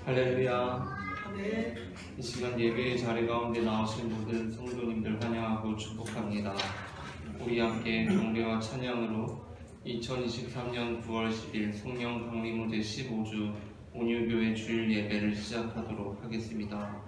할렐루야. 네. 이 시간 예배의 자리 가운데 나오신 모든 성도님들 환영하고 축복합니다. 우리 함께 경배와 찬양으로 2023년 9월 10일 성령 강림무대 15주 온유교회 주일 예배를 시작하도록 하겠습니다.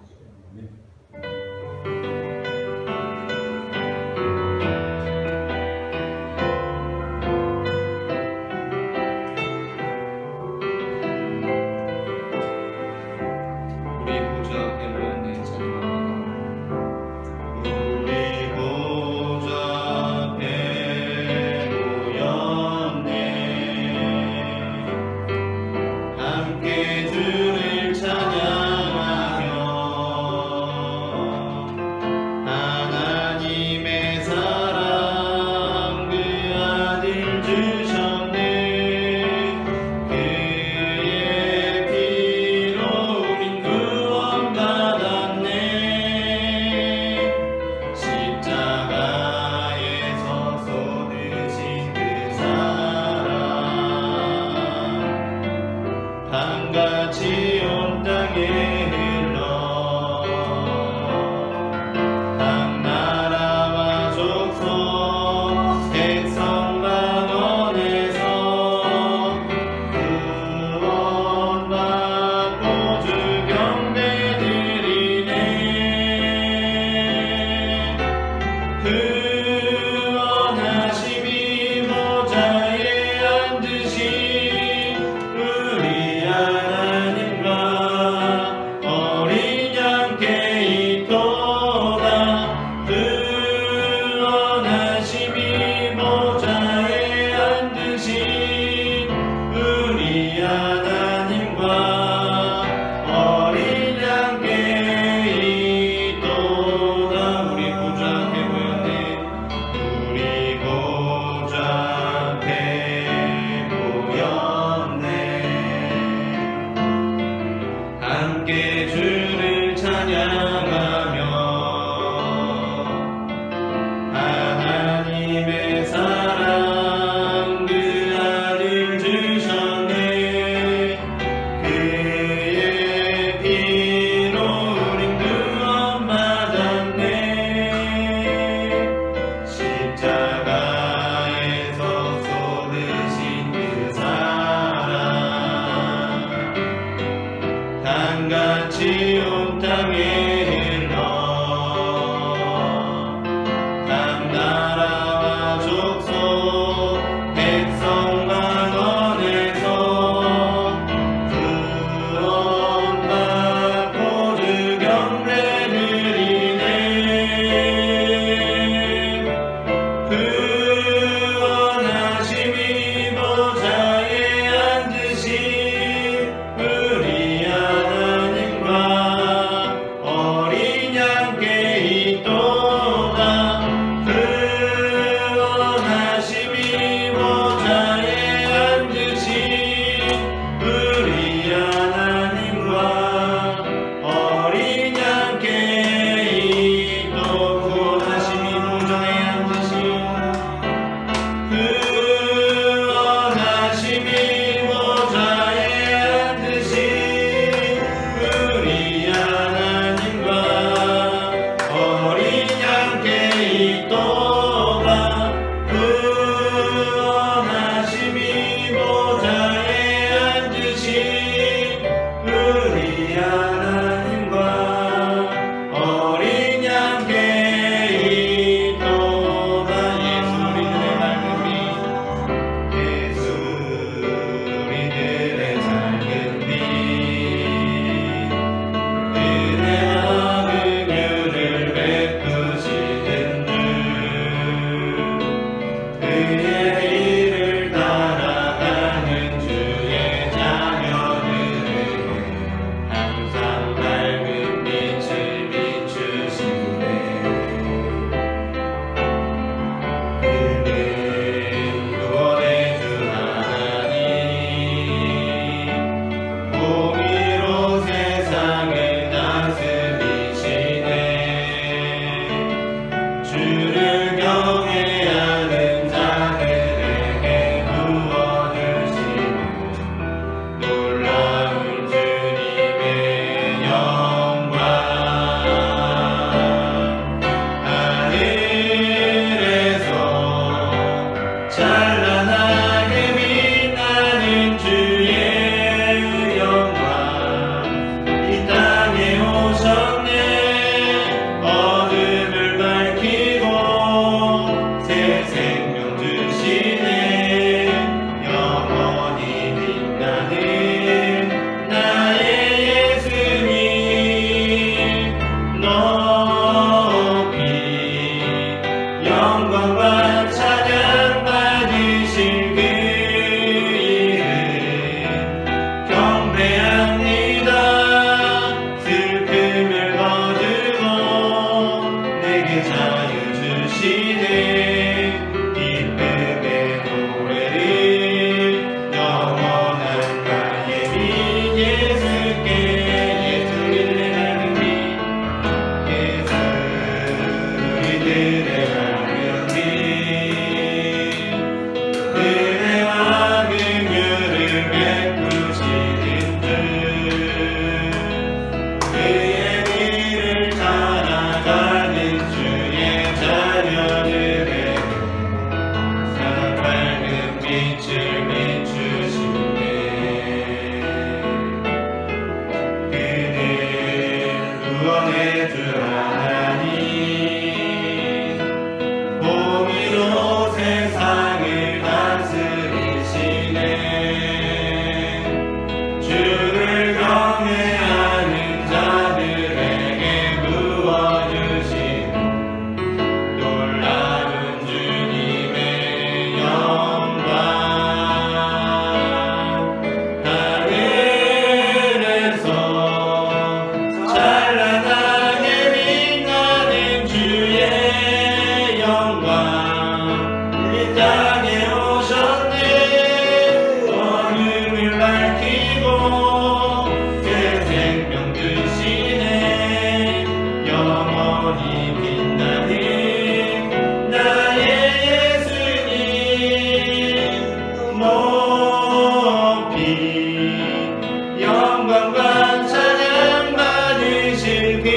영광과 찬양 받으실 그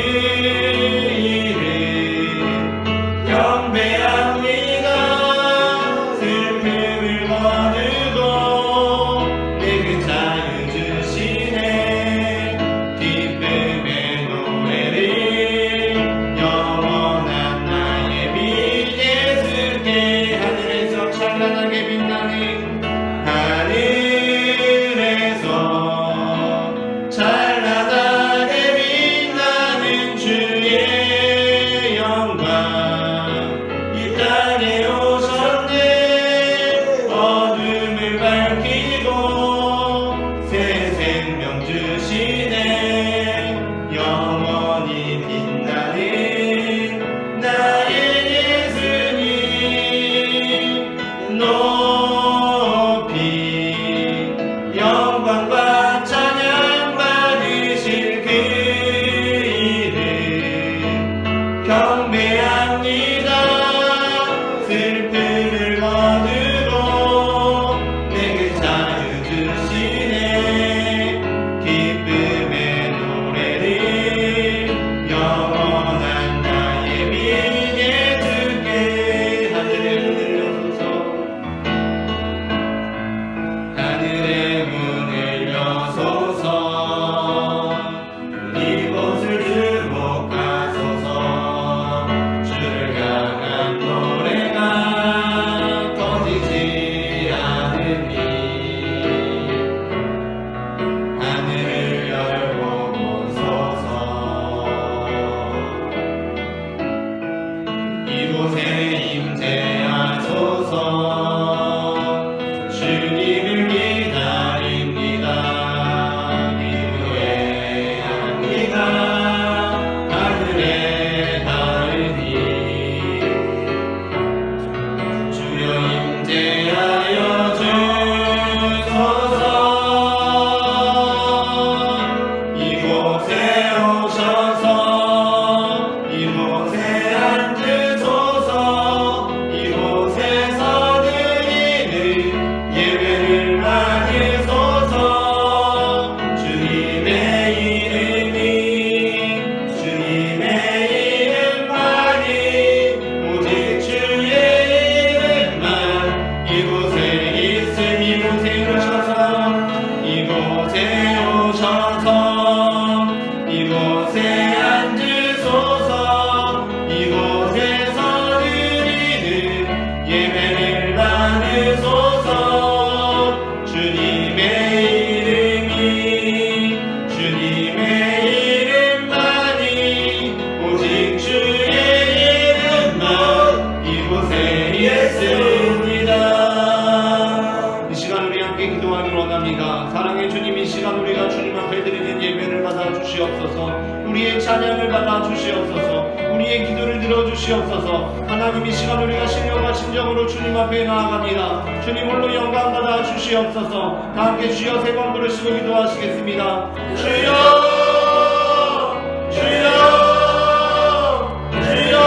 이름 경배합니다. 슬픔을 거두고 내게 자유 주시네. 기쁨의 노래를 영원한 나의 빛 예수께 하늘에서 찬란하게 빛나는 하늘에서 찬란하게 빛나는 주의 영광 이 땅에 오셨네. 어둠을 밝히고 새 생명 주시네. 영원히 빛나는 나의 예수님 높이 영광과 찬양 받으실 그 이름 경배합니다. 슬픔을 거두고 내게 자유 주시네. 기쁨의 노래를 영원한 나의 빛 예수께 하늘의 문을 여소서. 하늘의 문을 여소서. 이곳을 주목하소서. 주를 향한 노래가 꺼지지 않으니 하늘을 열고 보소서. 이곳에 임재하소서. 주님을 기다립니다. 기도해야 합니다. 하늘에 닿으니 주여 임재하여 주소서. 이곳에 오셔서 이곳에 앉으소서. 이곳에서 드리는 예배를 받으소서. 주님의 이름만이 오직 주의 이름만 이곳에 있음. 이곳에 오셔서 이곳에 앉으소서. 이곳에서 드리는 예배를 받으소서. 주님의 이름만이 오직 주의 이름만 이곳에 있습니다. 이 시간 우리 함께 기도하기를 원합니다. 사랑의 주님, 이 시간 우리가 주님 앞에 드리는 예배를 받아 주시옵소서. 우리의 찬양을 받아 주시옵소서. 우리의 기도를 들어주시옵소서. 하나님, 이 시간 우리가 신령과 진정으로 주님 앞에 나아갑니다. 주님 홀로 영광 받아 주시옵소서. 다 함께 주여 세 번 부르시고 기도하시겠습니다. 주여 주여 주여.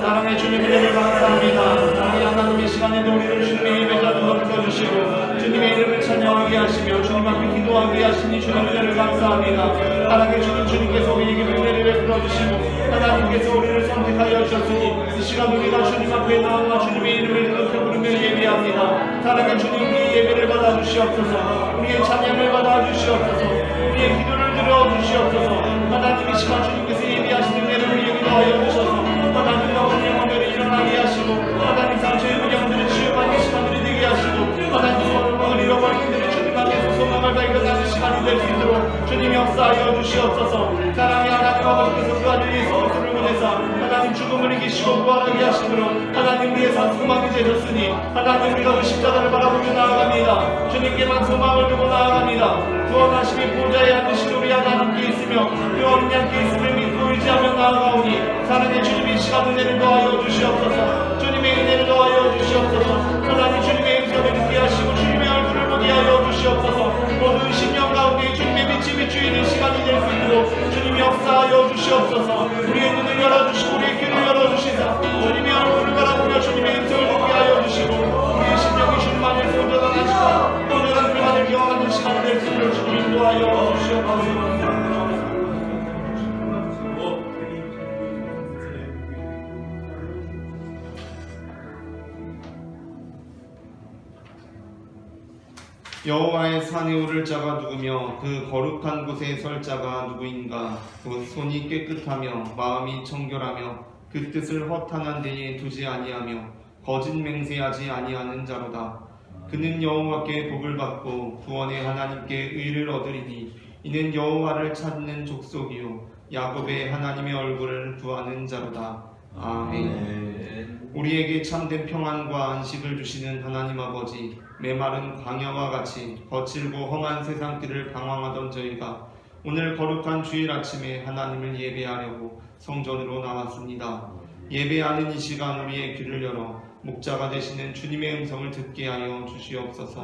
사랑의 주님, 은혜를 감사합니다. 사랑의 하나님, 이 시간에도 우리를 주님의 예배자로 높여주시고 주님의 이름을 찬양하게 하시며 주님 앞에 기도하게 하시니 주님의 은혜를 감사합니다. 사랑의 주님, 주님께서 우리에게 은혜를 베풀어 주시고 하나님께서 우리를 선택하여 주셨으니 이 시간 우리가 주님 앞에 나와 주님의 이름을 높여 부르며 예배합니다. 사랑의 주님, 우리의 예배를 받아 주시옵소서. 우리의 찬양을 받아 주시옵소서. 우리의 기도를 들어 주시옵소서. 하나님, 이 시간 주님께서 예배하시는 대로 우리에게 더하여 주셔서 하나님 아버지 영혼들을 일어나게 하시고 하나님 상처 입은 영들을 치유받는 시간들이 되게 하시고 하나님 소망을 잃어버린 이들이 주님 앞에서 소망을 발견하는 시간이 될 수 있도록 주님이 역사하여 주시옵소서. 사랑의 하나님 아버지께서 그 아들 예수 그리스도를 보내사 하나님 죽음을 이기시고 부활하게 하시도록 하나님 위해서 소망이 되셨으니 하나님 우리가 그 십자가를 바라보며 나아갑니다. 주님께만 소망을 두고 나아갑니다. 구원하심이 보좌에 앉으신 우리 하나님께 있으며 그 어린 양께 있음을 믿고 의지하며 나아가오니 사랑의 주님, 이 시간 은혜를 더하여 주시옵소서. 주님의 은혜를 더하여 주시옵소서. 하나님 주님의 음성을 듣게 하시고 주님의 얼굴을 보게 하여 주시옵소서. 모든 심령 가운데 주님의 빛이 비추이는 시간이 될 수 있도록 주님이 역사하여 주시옵소서. 우리의 눈을 열어주시고 우리의 귀를 열어주시사 주님의 얼굴을 바라보며 주님의 음성을 듣게 하여 주시고 우리의 심령이 주님 안에서 온전한 시간, 온전한 평안을 경험하는 시간이 될 수 있도록 주님 인도하여 주시옵소서. 여호와의 산에 오를 자가 누구며 그 거룩한 곳에 설 자가 누구인가? 곧 손이 깨끗하며 마음이 청결하며 그 뜻을 허탄한 데에 두지 아니하며 거짓 맹세하지 아니하는 자로다. 그는 여호와께 복을 받고 구원의 하나님께 의를 얻으리니 이는 여호와를 찾는 족속이요 야곱의 하나님의 얼굴을 구하는 자로다. 아멘. 우리에게 참된 평안과 안식을 주시는 하나님 아버지, 메마른 광야와 같이 거칠고 험한 세상길을 방황하던 저희가 오늘 거룩한 주일 아침에 하나님을 예배하려고 성전으로 나왔습니다. 예배하는 이 시간 우리의 귀를 열어 목자가 되시는 주님의 음성을 듣게 하여 주시옵소서.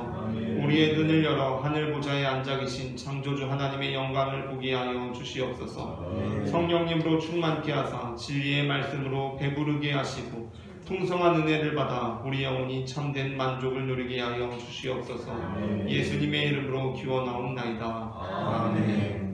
우리의 눈을 열어 하늘 보좌에 앉아 계신 창조주 하나님의 영광을 보게 하여 주시옵소서. 성령님으로 충만케 하사 진리의 말씀으로 배부르게 하시고 풍성한 은혜를 받아 우리 영혼이 참된 만족을 누리게 하여 주시옵소서. 예수님의 이름으로 기원하옵나이다. 아멘.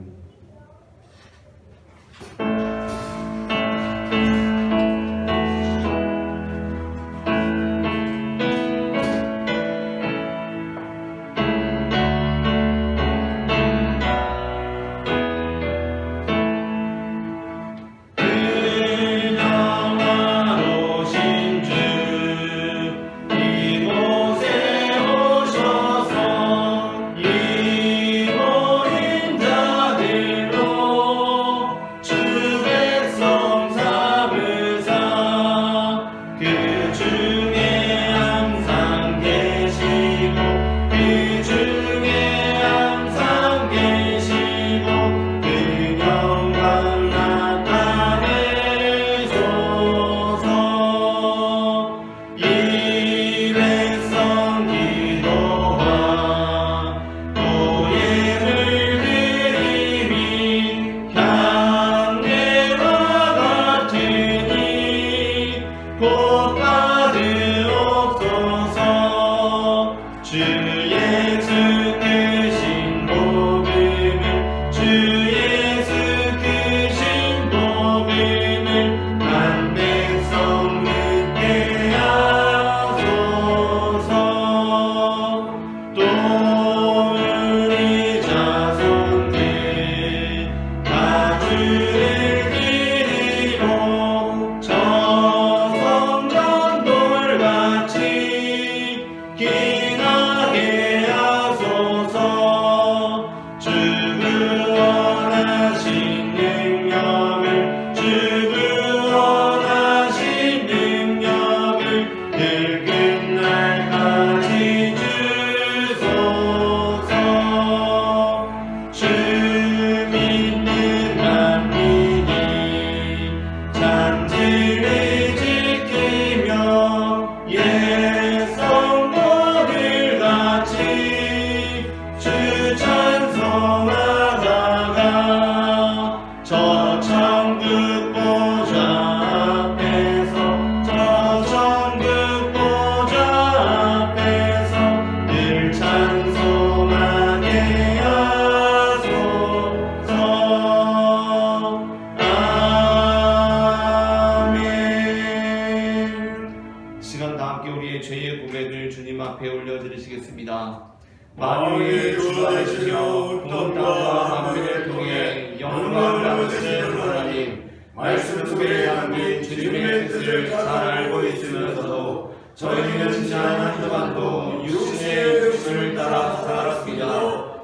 만유의 주 되시며 온 땅과 만민을 통해 영광을 받으시는 하나님, 말씀 속에 담긴 주님의 뜻을 잘 알고 있으면서도 저희는 지난 한 주간도 육신의 욕심을 따라 살았습니다.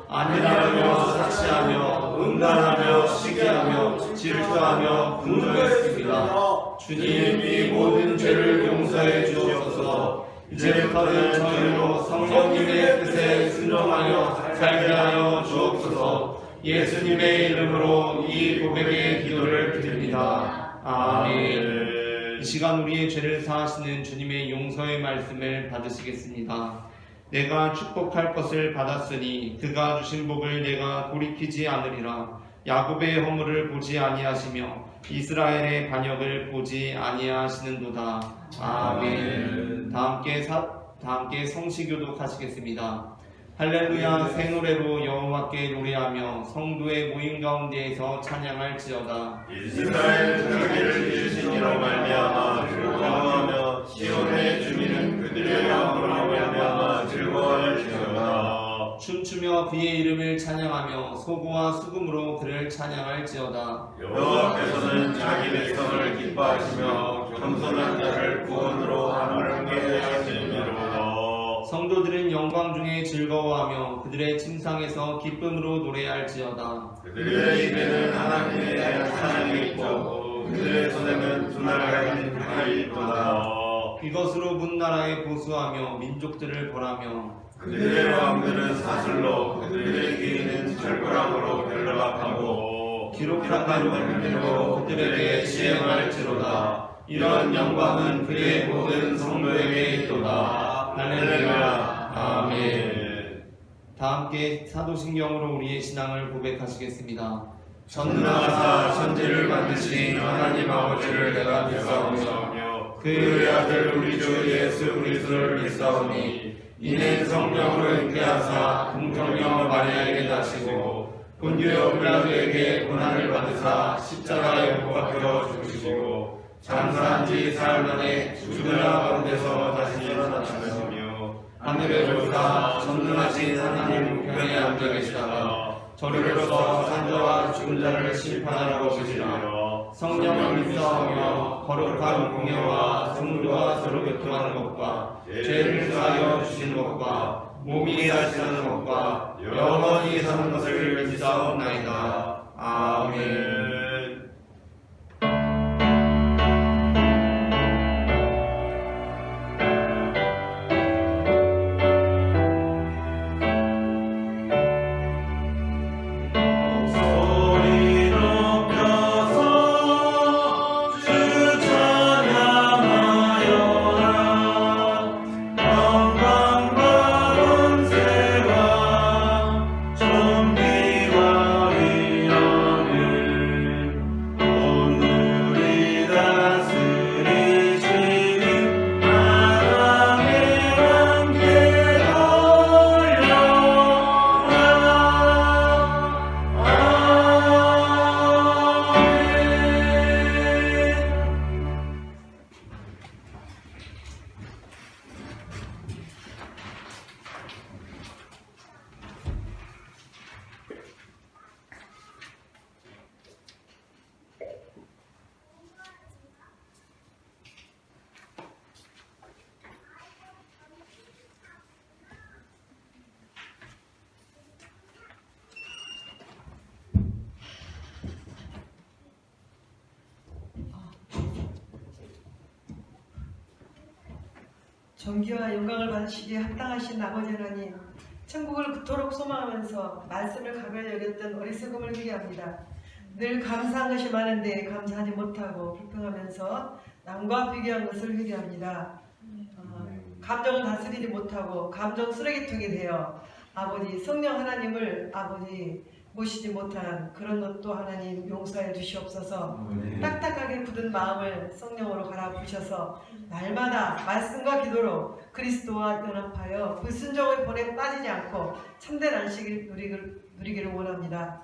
안일하며 사치하며 음란하며 시기하며 질투하며 분노했습니다. 주님, 이 모든 죄를 용서해 주옵소서. 이제부터는 저희로 성령님의 뜻에 순종하여 살게 하여 주옵소서. 예수님의 이름으로 이 고백의 기도를 드립니다. 아멘. 이 시간 우리의 죄를 사하시는 주님의 용서의 말씀을 받으시겠습니다. 내가 축복할 것을 받았으니 그가 주신 복을 내가 돌이키지 않으리라. 야곱의 허물을 보지 아니하시며 이스라엘의 반역을 보지 아니하시는도다. 아멘. 다 함께 성시교독 하시겠습니다. 할렐루야 새 노래로 여호와께 노래하며 성도의 모임 가운데에서 찬양할지어다. 이스라엘 자기를 지으신 이로 말미암아 즐거워하며 시온의 주민은 그들의 왕으로 말미암아 즐거워할지어다. 춤추며 그의 이름을 찬양하며 소고와 수금으로 그를 찬양할지어다. 여호와께서는 자기 백성을 기뻐하시며 겸손한 자를 구원으로 하나님께 하시느니로다. 성도들은 영광 중에 즐거워하며 그들의 침상에서 기쁨으로 노래할지어다. 그들의 입에는 하나님에 대한 찬양이 있고 그들의 손에는 두나라인 칼이 있도다. 이것으로 문나라에 보수하며 민족들을 벌하며 그들의 왕들은 사슬로 그들의 귀인은 철거랑으로 결박하고 기록한 말대로 그들에게 시행할지로다. 이러한 영광은 그의 모든 성도에게 있도다. 할렐루야. 아멘. 다 함께 사도신경으로 우리의 신앙을 고백하시겠습니다. 전능하사 천지를 만드신 하나님 아버지를 내가 믿사오며 그의 아들 우리 주 예수 그리스도를 믿사오니 이는 성령으로 잉태하사 공정녀 마리아에게 나시고 본디오 빌라도에게 고난을 받으사 십자가에 못 박혀 죽으시고 장사한 지 사흘 만에 죽은 자 가운데서 다시 살아나시며 하늘에 오르사 전능하신 하나님 우편에 앉아 계시다가 저리로서 산자와 죽은 자를 심판하러 오시리라. 성령을 믿사오며 거룩한 공예와 성도와 서로 교통하는 것과 죄를 사하여 주시는 것과 몸이 다시는 것과 영원히 사는 것을 믿사옵나이다. 아멘. 존귀와 영광을 받으시기에 합당하신 아버지 하나님, 천국을 그토록 소망하면서 말씀을 가까이 여겼던 어리석음을 회개합니다. 늘 감사한 것이 많은데 감사하지 못하고 불평하면서 남과 비교한 것을 회개합니다. 감정을 다스리지 못하고 감정 쓰레기통이 되어 아버지 성령 하나님을 아버지 모시지 못한 그런 것도 하나님 용서해 주시옵소서. 딱딱하게 굳은 마음을 성령으로 갈아부으셔서 날마다 말씀과 기도로 그리스도와 연합하여 그 순종의 본에 빠지지 않고 참된 안식을 누리기를 원합니다.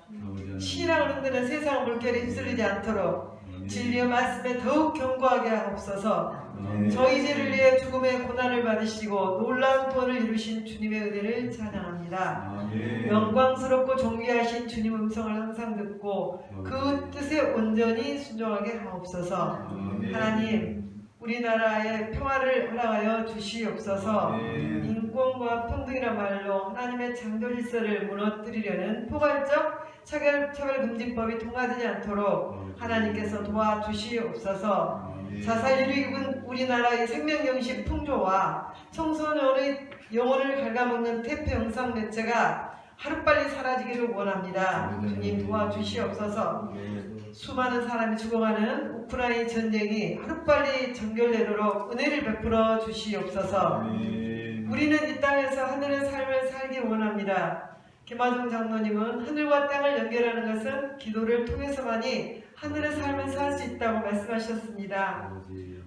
신앙을 흔드는 세상 물결에 휩쓸리지 않도록 진리의 말씀에 더욱 견고하게 하옵소서. 저희 죄를 위해 죽음의 고난을 받으시고 놀라운 구원을 이루신 주님의 은혜를 찬양합니다. 영광스럽고 존귀하신 주님 음성을 항상 듣고 그 뜻에 온전히 순종하게 하옵소서. 하나님, 우리나라의 평화를 허락하여 주시옵소서. 인권과 평등이란 말로 하나님의 창조 질서를 무너뜨리려는 포괄적 차별금지법이 통과되지 않도록 하나님께서 도와주시옵소서. 자살률이 입은 우리나라의 생명경식 풍조와 청소년의 영혼을 갉아먹는 퇴폐 영상 매체가 하루빨리 사라지기를 원합니다. 주님 도와주시옵소서. 수많은 사람이 죽어가는 우크라이나 전쟁이 하루빨리 정결되도록 은혜를 베풀어 주시옵소서. 우리는 이 땅에서 하늘의 삶을 살기 원합니다. 김하중 장로님은 하늘과 땅을 연결하는 것은 기도를 통해서만이 하늘의 삶을 살 수 있다고 말씀하셨습니다.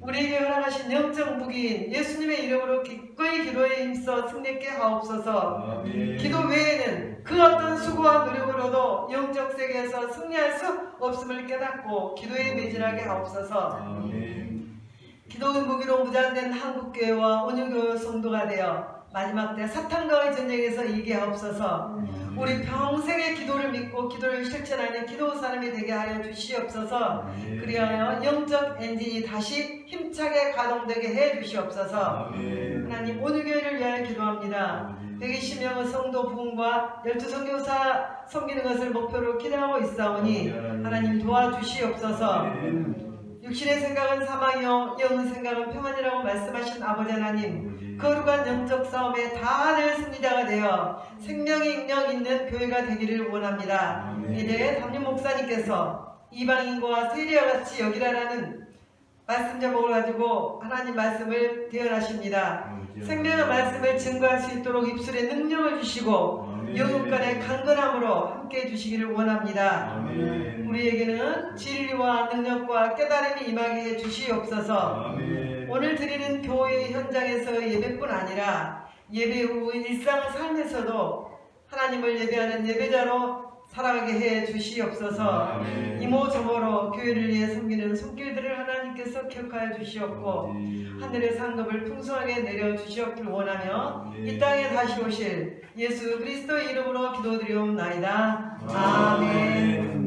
우리에게 허락하신 영적 무기인 예수님의 이름으로 기꺼이 기도에 힘써 승리케 하옵소서. 기도 외에는 그 어떤 수고와 노력으로도 영적 세계에서 승리할 수 없음을 깨닫고 기도에 매진하게 하옵소서. 기도의 무기로 무장된 한국교회와 온유교회 성도가 되어 마지막 때 사탄과의 전쟁에서 이기게 하옵소서. 우리 평생의 기도를 믿고 기도를 실천하는 기도 사람이 되게 하여 주시옵소서. 그리하여 영적 엔진이 다시 힘차게 가동되게 해 주시옵소서. 하나님 온유교회를 위하여 기도합니다. 120명의 성도 부흥과 12선교사 섬기는 것을 목표로 기도하고 있사오니 하나님 도와주시옵소서. 육신의 생각은 사망이요 영의 생각은 평안이라고 말씀하신 아버지 하나님, 거룩한 영적 싸움에 다 늘 승리자가 되어 생명의 능력 있는 교회가 되기를 원합니다. 이제 담임 목사님께서 이방인과 세리와 같이 여기라라는 말씀 제목을 가지고 하나님 말씀을 대언하십니다. 생명의 말씀을 증거할 수 있도록 입술에 능력을 주시고 영육간의 강건함으로 함께해 주시기를 원합니다. 우리에게는 진리와 능력과 깨달음이 임하게 해 주시옵소서. 오늘 드리는 교회 현장에서의 예배뿐 아니라 예배 후 일상 삶에서도 하나님을 예배하는 예배자로 살아가게 해 주시옵소서. 이모저모로 교회를 위해 섬기는 손길들을 하나님께서 기억하여 주시옵고 하늘의 상급을 풍성하게 내려 주시옵길 원하며 이 땅에 다시 오실 예수 그리스도의 이름으로 기도드리옵나이다. 아멘.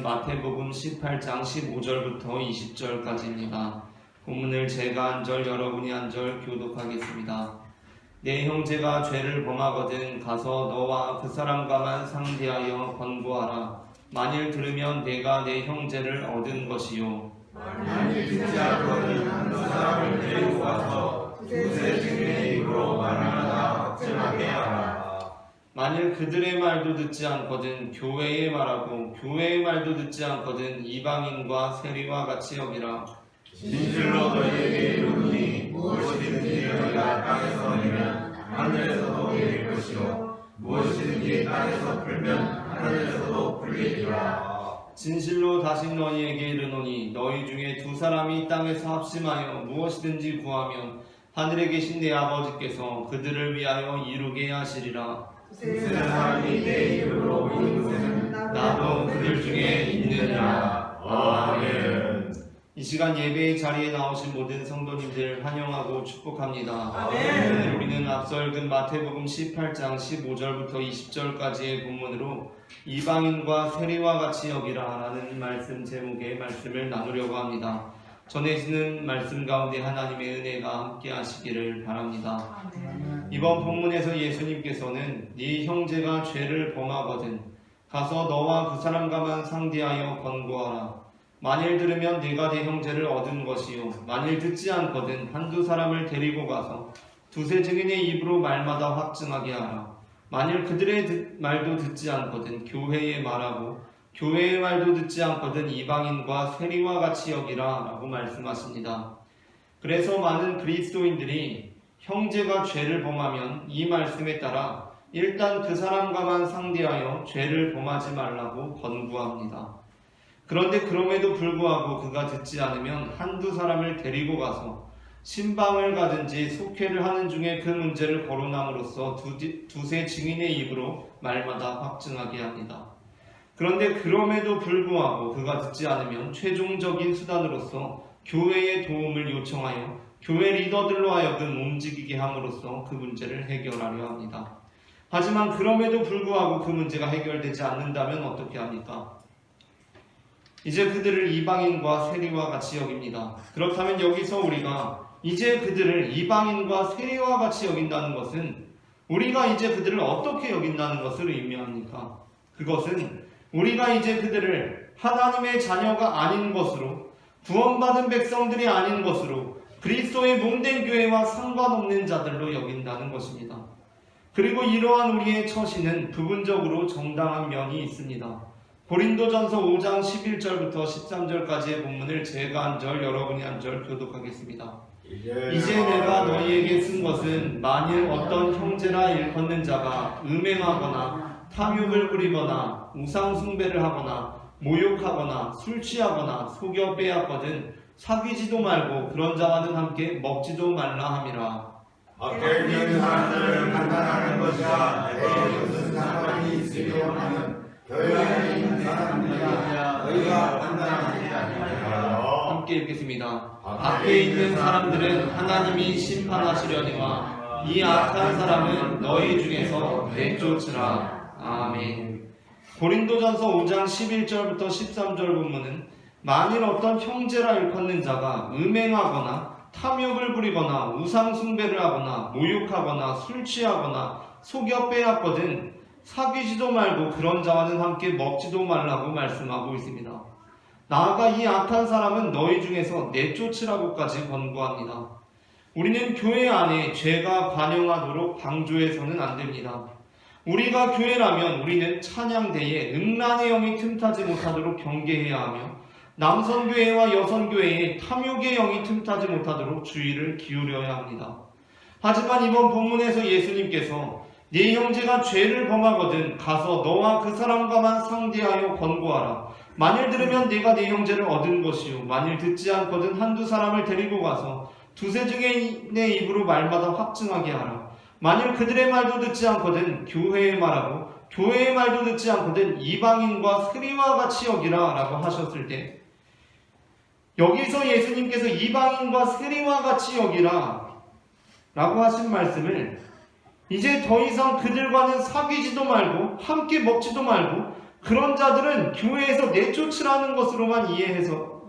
마태복음 18장 15절부터 20절까지입니다. 본문을 제가 한 절 여러분이 한 절 교독하겠습니다. 내 형제가 죄를 범하거든 가서 너와 그 사람과만 상대하여 권고하라. 만일 들으면 내가 내 형제를 얻은 것이요 만일 듣지 않거든 한 사람을 데리고 가서 두세 증인의 입으로 말하나 확증하게 하라. 만일 그들의 말도 듣지 않거든 교회의 말하고 교회의 말도 듣지 않거든 이방인과 세리와 같이 여기라. 진실로 너희에게 이르노니 무엇이든지 너희가 땅에서 내면 하늘에서도 내릴 것이요 무엇이든지 땅에서 풀면 하늘에서도 풀리리라. 진실로 다시 너희에게 이르노니 너희 중에 두 사람이 땅에서 합심하여 무엇이든지 구하면 하늘에 계신 내 아버지께서 그들을 위하여 이루게 하시리라. 두세 사람이 내 이름으로 모인 곳에는 나도 그들 중에 있느니라. 아멘. 이 시간 예배의 자리에 나오신 모든 성도님들 환영하고 축복합니다. 오늘 우리는 앞서 읽은 마태복음 18장 15절부터 20절까지의 본문으로 이방인과 세리와 같이 여기라 라는 말씀 제목의 말씀을 나누려고 합니다. 전해지는 말씀 가운데 하나님의 은혜가 함께 하시기를 바랍니다. 이번 본문에서 예수님께서는 네 형제가 죄를 범하거든 가서 너와 그 사람과만 상대하여 권고하라. 만일 들으면 네가 네 형제를 얻은 것이요 만일 듣지 않거든 한두 사람을 데리고 가서 두세 증인의 입으로 말마다 확증하게 하라. 만일 그들의 말도 듣지 않거든 교회에 말하고 교회의 말도 듣지 않거든 이방인과 세리와 같이 여기라 라고 말씀하십니다. 그래서 많은 그리스도인들이 형제가 죄를 범하면 이 말씀에 따라 일단 그 사람과만 상대하여 죄를 범하지 말라고 권고합니다. 그런데 그럼에도 불구하고 그가 듣지 않으면 한두 사람을 데리고 가서 신방을 가든지 속회를 하는 중에 그 문제를 거론함으로써 두세 증인의 입으로 말마다 확증하게 합니다. 그런데 그럼에도 불구하고 그가 듣지 않으면 최종적인 수단으로서 교회의 도움을 요청하여 교회 리더들로 하여금 움직이게 함으로써 그 문제를 해결하려 합니다. 하지만 그럼에도 불구하고 그 문제가 해결되지 않는다면 어떻게 합니까? 이제 그들을 이방인과 세리와 같이 여깁니다. 그렇다면 여기서 우리가 이제 그들을 이방인과 세리와 같이 여긴다는 것은 우리가 이제 그들을 어떻게 여긴다는 것을 의미합니까? 그것은 우리가 이제 그들을 하나님의 자녀가 아닌 것으로 구원받은 백성들이 아닌 것으로 그리스도의 몸된 교회와 상관없는 자들로 여긴다는 것입니다. 그리고 이러한 우리의 처신은 부분적으로 정당한 면이 있습니다. 고린도전서 5장 11절부터 13절까지의 본문을 제가 한 절, 여러분이 한 절 교독하겠습니다. 이제 내가 너희에게 쓴 것은 만일 어떤 형제라 일컫는 자가 음행하거나 탐욕을 부리거나 우상 숭배를 하거나 모욕하거나 술 취하거나 속여 빼앗거든 사귀지도 말고 그런 자와는 함께 먹지도 말라 함이라. 밖에 있는 사람들을 판단하는 것이라 내게 무슨 상관이 있으려 하는 교회 안에 있는 사람들이야 너희가 판단하지 아니하라. 함께 읽겠습니다. 밖에 있는 사람들은 하나님이 심판하시려니와 이 악한 사람은 너희 중에서 내쫓으라. 아멘. 고린도전서 5장 11절부터 13절 본문은 만일 어떤 형제라 일컫는 자가 음행하거나 탐욕을 부리거나 우상 숭배를 하거나 모욕하거나 술 취하거나 속여 빼앗거든 사귀지도 말고 그런 자와는 함께 먹지도 말라고 말씀하고 있습니다. 나아가 이 악한 사람은 너희 중에서 내쫓으라고까지 권고합니다. 우리는 교회 안에 죄가 관영하도록 방조해서는 안 됩니다. 우리가 교회라면 우리는 찬양대에 음란의 영이 틈타지 못하도록 경계해야 하며 남성교회와 여성교회에 탐욕의 영이 틈타지 못하도록 주의를 기울여야 합니다. 하지만 이번 본문에서 예수님께서 네 형제가 죄를 범하거든 가서 너와 그 사람과만 상대하여 권고하라. 만일 들으면 네가 네 형제를 얻은 것이요 만일 듣지 않거든 한두 사람을 데리고 가서 두세 증인의 입으로 말마다 확증하게 하라. 만일 그들의 말도 듣지 않거든 교회의 말하고 교회의 말도 듣지 않거든 이방인과 세리와 같이 여기라 라고 하셨을 때 여기서 예수님께서 이방인과 세리와 같이 여기라 라고 하신 말씀을 이제 더 이상 그들과는 사귀지도 말고 함께 먹지도 말고 그런 자들은 교회에서 내쫓으라는 것으로만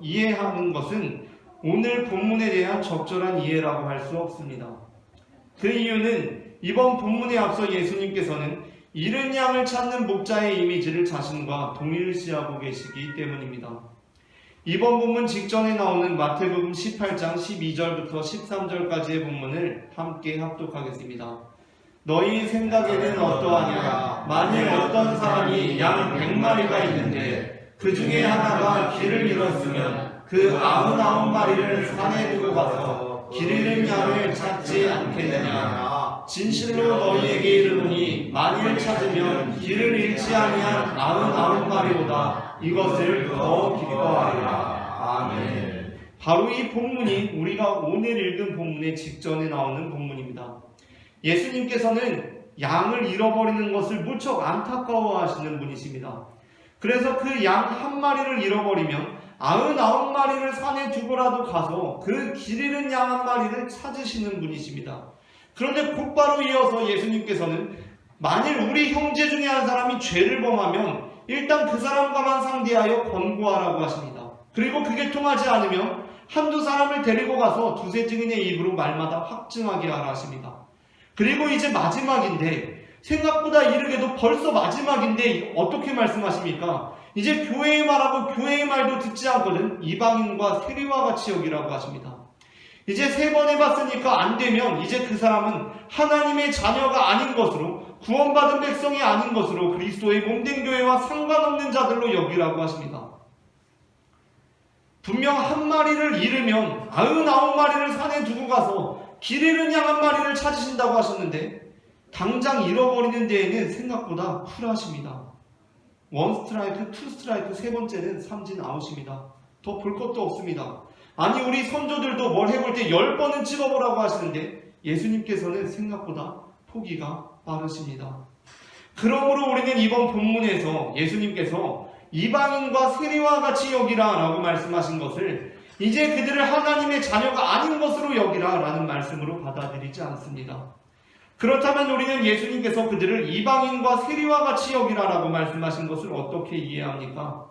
이해하는 것은 오늘 본문에 대한 적절한 이해라고 할 수 없습니다. 그 이유는 이번 본문에 앞서 예수님께서는 잃은 양을 찾는 목자의 이미지를 자신과 동일시하고 계시기 때문입니다. 이번 본문 직전에 나오는 마태복음 18장 12절부터 13절까지의 본문을 함께 합독하겠습니다. 너희 생각에는 어떠하냐? 만일 어떤 사람이 양 100마리가 있는데 그 중에 하나가 길을 잃었으면 그 99마리를 산에 두고 가서 길 잃은 양을 찾지 않겠느냐? 진실로 너희에게 이르노니 만일 찾으면 길을 잃지 아니한 99마리로다. 이것을 더 기뻐하리라. 아멘. 바로 이 본문이 우리가 오늘 읽은 본문의 직전에 나오는 본문입니다. 예수님께서는 양을 잃어버리는 것을 무척 안타까워하시는 분이십니다. 그래서 그 양 한 마리를 잃어버리면 99마리를 산에 두고라도 가서 그 길 잃은 양 한 마리를 찾으시는 분이십니다. 그런데 곧바로 이어서 예수님께서는 만일 우리 형제 중에 한 사람이 죄를 범하면 일단 그 사람과만 상대하여 권고하라고 하십니다. 그리고 그게 통하지 않으면 한두 사람을 데리고 가서 두세 증인의 입으로 말마다 확증하게 하라 하십니다. 그리고 이제 마지막인데, 생각보다 이르게도 벌써 마지막인데 어떻게 말씀하십니까? 이제 교회의 말하고 교회의 말도 듣지 않거든 이방인과 세리와 같이 여기라고 하십니다. 이제 3번 해봤으니까 안 되면 이제 그 사람은 하나님의 자녀가 아닌 것으로, 구원받은 백성이 아닌 것으로 그리스도의 몸된 교회와 상관없는 자들로 여기라고 하십니다. 분명 한 마리를 잃으면 99마리를 산에 두고 가서 길 잃은 양 한 마리를 찾으신다고 하셨는데, 당장 잃어버리는 데에는 생각보다 쿨하십니다. 1 스트라이크, 2 스트라이크, 3번째는 삼진 아웃입니다. 더 볼 것도 없습니다. 아니 우리 선조들도 뭘 해볼 때 10번은 찍어보라고 하시는데 예수님께서는 생각보다 포기가 빠르십니다. 그러므로 우리는 이번 본문에서 예수님께서 이방인과 세리와 같이 여기라 라고 말씀하신 것을 이제 그들을 하나님의 자녀가 아닌 것으로 여기라 라는 말씀으로 받아들이지 않습니다. 그렇다면 우리는 예수님께서 그들을 이방인과 세리와 같이 여기라 라고 말씀하신 것을 어떻게 이해합니까?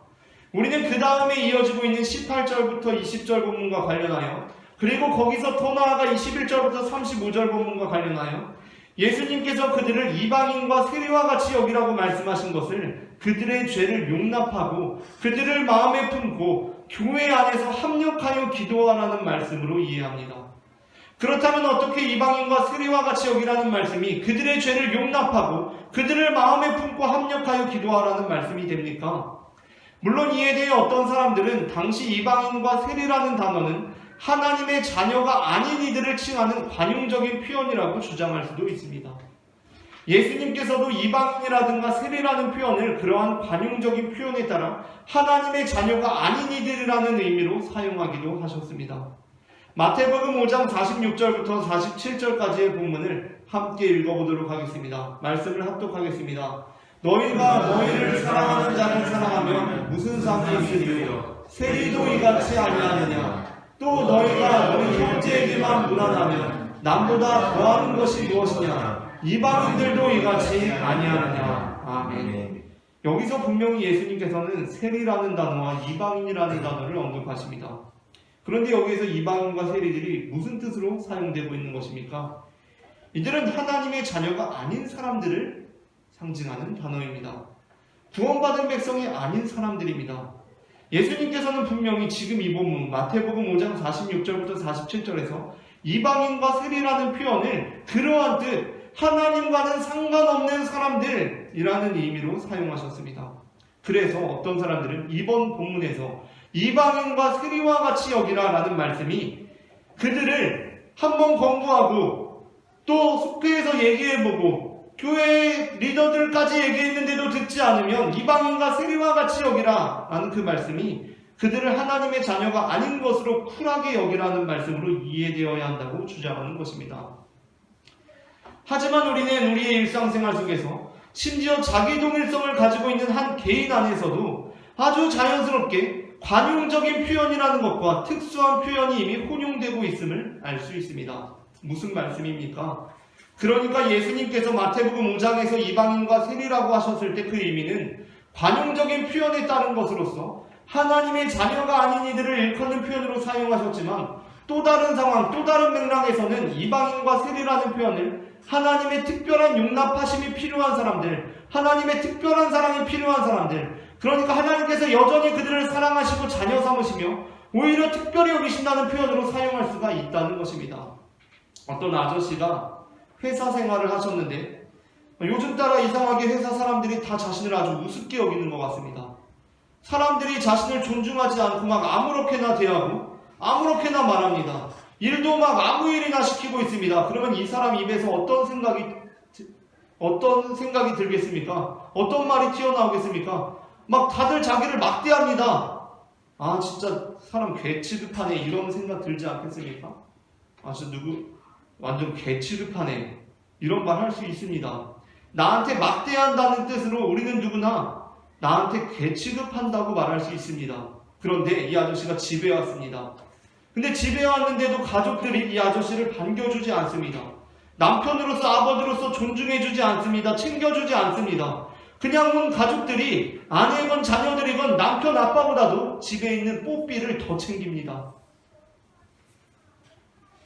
우리는 그 다음에 이어지고 있는 18절부터 20절 본문과 관련하여, 그리고 거기서 더 나아가 21절부터 35절 본문과 관련하여 예수님께서 그들을 이방인과 세리와 같이 여기라고 말씀하신 것을 그들의 죄를 용납하고 그들을 마음에 품고 교회 안에서 합력하여 기도하라는 말씀으로 이해합니다. 그렇다면 어떻게 이방인과 세리와 같이 여기라는 말씀이 그들의 죄를 용납하고 그들을 마음에 품고 합력하여 기도하라는 말씀이 됩니까? 물론 이에 대해 어떤 사람들은 당시 이방인과 세리라는 단어는 하나님의 자녀가 아닌 이들을 칭하는 관용적인 표현이라고 주장할 수도 있습니다. 예수님께서도 이방인이라든가 세리라는 표현을 그러한 관용적인 표현에 따라 하나님의 자녀가 아닌 이들이라는 의미로 사용하기도 하셨습니다. 마태복음 5장 46절부터 47절까지의 본문을 함께 읽어보도록 하겠습니다. 말씀을 합독하겠습니다. 너희가 너희를 사랑하는 자를 사랑하면 무슨 상이 있으리요? 세리도 이같이 아니하느냐? 또 너희가 너희 형제에게만 무난하면 남보다 더하는 것이 무엇이냐? 이방인들도 이같이 아니하느냐? 아멘. 여기서 분명히 예수님께서는 세리라는 단어와 이방인이라는 단어를 언급하십니다. 그런데 여기에서 이방인과 세리들이 무슨 뜻으로 사용되고 있는 것입니까? 이들은 하나님의 자녀가 아닌 사람들을 상징하는 단어입니다. 구원받은 백성이 아닌 사람들입니다. 예수님께서는 분명히 지금 이 본문 마태복음 5장 46절부터 47절에서 이방인과 세리라는 표현을 그러한 뜻, 하나님과는 상관없는 사람들이라는 의미로 사용하셨습니다. 그래서 어떤 사람들은 이번 본문에서 이방인과 세리와 같이 여기라 라는 말씀이 그들을 한번 권고하고 또 속회에서 얘기해보고 교회 리더들까지 얘기했는데도 듣지 않으면 이방인과 세리와 같이 여기라 라는 그 말씀이 그들을 하나님의 자녀가 아닌 것으로 쿨하게 여기라는 말씀으로 이해되어야 한다고 주장하는 것입니다. 하지만 우리는 우리의 일상생활 속에서 심지어 자기 동일성을 가지고 있는 한 개인 안에서도 아주 자연스럽게 관용적인 표현이라는 것과 특수한 표현이 이미 혼용되고 있음을 알 수 있습니다. 무슨 말씀입니까? 그러니까 예수님께서 마태복음 5장에서 이방인과 세리라고 하셨을 때 그 의미는 관용적인 표현에 따른 것으로서 하나님의 자녀가 아닌 이들을 일컫는 표현으로 사용하셨지만 또 다른 상황, 또 다른 맥락에서는 이방인과 세리라는 표현을 하나님의 특별한 용납하심이 필요한 사람들, 하나님의 특별한 사랑이 필요한 사람들, 그러니까 하나님께서 여전히 그들을 사랑하시고 자녀 삼으시며 오히려 특별히 여기신다는 표현으로 사용할 수가 있다는 것입니다. 어떤 아저씨가 회사 생활을 하셨는데 요즘 따라 이상하게 회사 사람들이 다 자신을 아주 우습게 여기는 것 같습니다. 사람들이 자신을 존중하지 않고 막 아무렇게나 대하고 아무렇게나 말합니다. 일도 막 아무 일이나 시키고 있습니다. 그러면 이 사람 입에서 어떤 생각이 들겠습니까? 어떤 말이 튀어나오겠습니까? 막 다들 자기를 막대합니다. 아 진짜 사람 개 취급하네 이런 생각 들지 않겠습니까? 아 진짜 완전 개 취급하네 이런 말 할 수 있습니다. 나한테 막대한다는 뜻으로 우리는 누구나 나한테 개 취급한다고 말할 수 있습니다. 그런데 이 아저씨가 집에 왔습니다. 근데 집에 왔는데도 가족들이 이 아저씨를 반겨주지 않습니다. 남편으로서 아버지로서 존중해주지 않습니다. 챙겨주지 않습니다. 그냥 온 가족들이 아내이건 자녀들이건 남편 아빠보다도 집에 있는 뽀삐를 더 챙깁니다.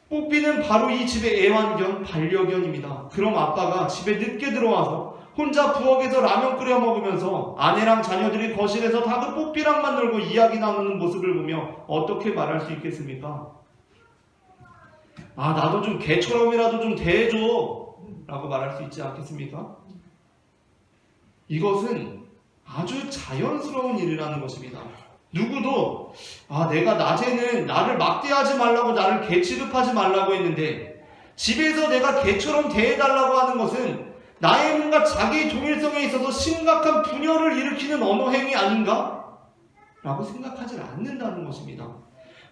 뽀삐는 바로 이 집의 애완견, 반려견입니다. 그럼 아빠가 집에 늦게 들어와서 혼자 부엌에서 라면 끓여 먹으면서 아내랑 자녀들이 거실에서 다 그 뽀삐랑만 놀고 이야기 나누는 모습을 보며 어떻게 말할 수 있겠습니까? 아 나도 좀 개처럼이라도 좀 대해줘 라고 말할 수 있지 않겠습니까? 이것은 아주 자연스러운 일이라는 것입니다. 누구도 내가 낮에는 나를 막대하지 말라고 나를 개 취급하지 말라고 했는데 집에서 내가 개처럼 대해달라고 하는 것은 나의 뭔가 자기 동일성에 있어서 심각한 분열을 일으키는 언어 행위 아닌가? 라고 생각하지 않는다는 것입니다.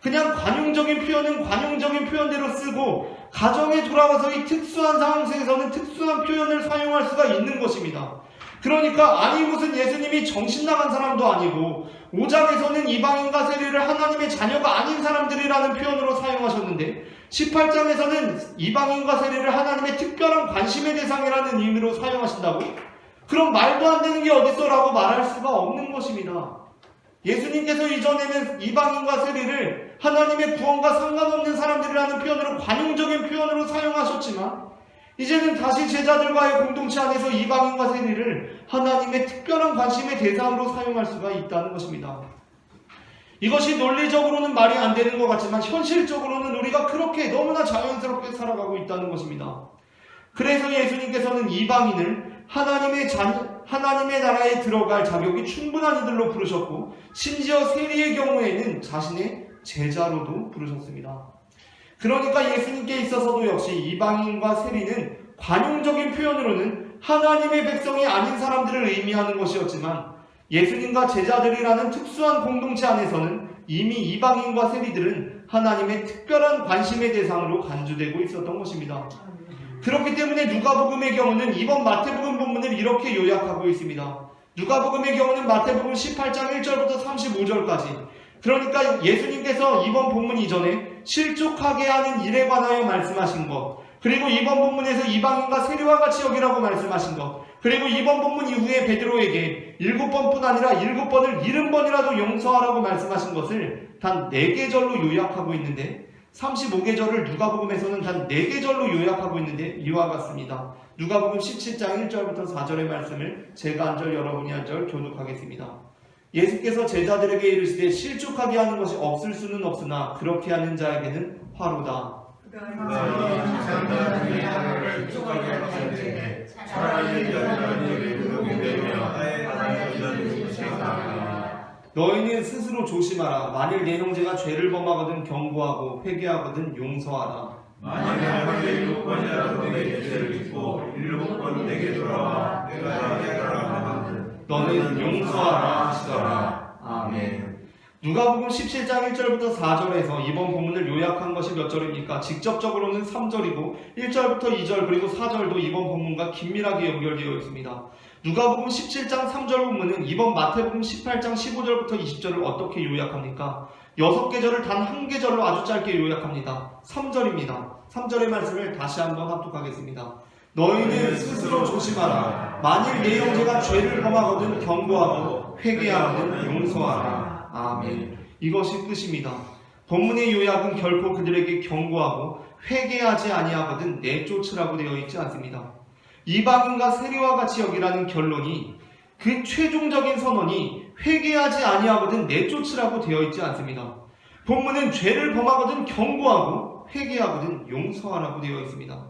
그냥 관용적인 표현은 관용적인 표현대로 쓰고 가정에 돌아와서 이 특수한 상황 속에서는 특수한 표현을 사용할 수가 있는 것입니다. 그러니까 아니 무슨 예수님이 정신 나간 사람도 아니고 5장에서는 이방인과 세리를 하나님의 자녀가 아닌 사람들이라는 표현으로 사용하셨는데 18장에서는 이방인과 세리를 하나님의 특별한 관심의 대상이라는 의미로 사용하신다고? 그럼 말도 안 되는 게 어딨어 라고 말할 수가 없는 것입니다. 예수님께서 이전에는 이방인과 세리를 하나님의 구원과 상관없는 사람들이라는 표현으로 관용적인 표현으로 사용하셨지만 이제는 다시 제자들과의 공동체 안에서 이방인과 세리를 하나님의 특별한 관심의 대상으로 사용할 수가 있다는 것입니다. 이것이 논리적으로는 말이 안 되는 것 같지만 현실적으로는 우리가 그렇게 너무나 자연스럽게 살아가고 있다는 것입니다. 그래서 예수님께서는 이방인을 하나님의 나라에 들어갈 자격이 충분한 이들로 부르셨고 심지어 세리의 경우에는 자신의 제자로도 부르셨습니다. 그러니까 예수님께 있어서도 역시 이방인과 세리는 관용적인 표현으로는 하나님의 백성이 아닌 사람들을 의미하는 것이었지만 예수님과 제자들이라는 특수한 공동체 안에서는 이미 이방인과 세리들은 하나님의 특별한 관심의 대상으로 간주되고 있었던 것입니다. 그렇기 때문에 누가복음의 경우는 이번 마태복음 본문을 이렇게 요약하고 있습니다. 누가복음의 경우는 마태복음 18장 1절부터 35절까지 그러니까 예수님께서 이번 본문 이전에 실족하게 하는 일에 관하여 말씀하신 것 그리고 이번 본문에서 이방인과 세리와 같이 여기라고 말씀하신 것 그리고 이번 본문 이후에 베드로에게 7번뿐 아니라 7번을 70번이라도 용서하라고 말씀하신 것을 단 4계절로 요약하고 있는데 35계절을 누가복음에서는 단 4계절로 요약하고 있는데 이와 같습니다. 누가복음 17장 1절부터 4절의 말씀을 제가 한 절 여러분이 한 절 교독하겠습니다. 예수께서 제자들에게 이르시되 실족하게 하는 것이 없을 수는 없으나 그렇게 하는 자에게는 화로다. 너희는 스스로 조심하라. 만일 내 형제가 죄를 범하거든 경고하고 회개하거든 용서하라. 만일 하루에 6번이라도 내게 죄를 짓고 7번 내게 돌아와 내가 해결하거든 너는 용서하라 하시더라. 아멘. 누가복음 17장 1절부터 4절에서 이번 본문을 요약한 것이 몇 절입니까? 직접적으로는 3절이고 1절부터 2절 그리고 4절도 이번 본문과 긴밀하게 연결되어 있습니다. 누가복음 17장 3절 본문은 이번 마태복음 18장 15절부터 20절을 어떻게 요약합니까? 6계절을 단 1계절로 아주 짧게 요약합니다. 3절입니다. 3절의 말씀을 다시 한번 합독하겠습니다. 너희는 스스로 조심하라. 만일 내 형제가 죄를 범하거든 경고하고 회개하거든 용서하라. 아멘. 이것이 끝입니다. 본문의 요약은 결코 그들에게 경고하고 회개하지 아니하거든 내쫓으라고 되어 있지 않습니다. 이방인과 세리와 같이 여기라는 결론이 그 최종적인 선언이 회개하지 아니하거든 내쫓으라고 되어 있지 않습니다. 본문은 죄를 범하거든 경고하고 회개하거든 용서하라고 되어 있습니다.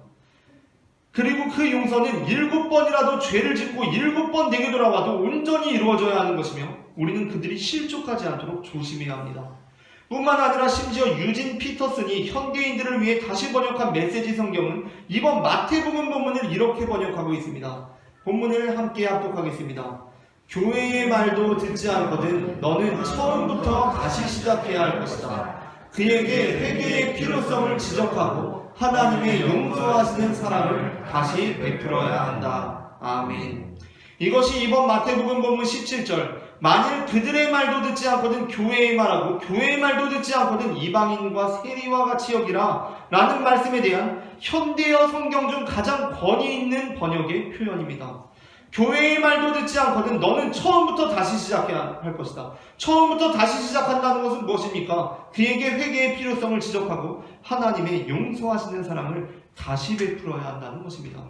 그리고 그 용서는 7번이라도 죄를 짓고 7번 내게 돌아와도 온전히 이루어져야 하는 것이며 우리는 그들이 실족하지 않도록 조심해야 합니다. 뿐만 아니라 심지어 유진 피터슨이 현대인들을 위해 다시 번역한 메시지 성경은 이번 마태복음 본문을 이렇게 번역하고 있습니다. 본문을 함께 합독하겠습니다. 교회의 말도 듣지 않거든 너는 처음부터 다시 시작해야 할 것이다. 그에게 회개의 필요성을 지적하고 하나님의 용서하시는 사랑을 다시 베풀어야 한다. 아멘. 이것이 이번 마태복음 본문 17절 만일 그들의 말도 듣지 않거든 교회의 말하고 교회의 말도 듣지 않거든 이방인과 세리와 같이 여기라 라는 말씀에 대한 현대어 성경 중 가장 권위 있는 번역의 표현입니다. 교회의 말도 듣지 않거든 너는 처음부터 다시 시작해야 할 것이다. 처음부터 다시 시작한다는 것은 무엇입니까? 그에게 회개의 필요성을 지적하고 하나님의 용서하시는 사랑을 다시 베풀어야 한다는 것입니다.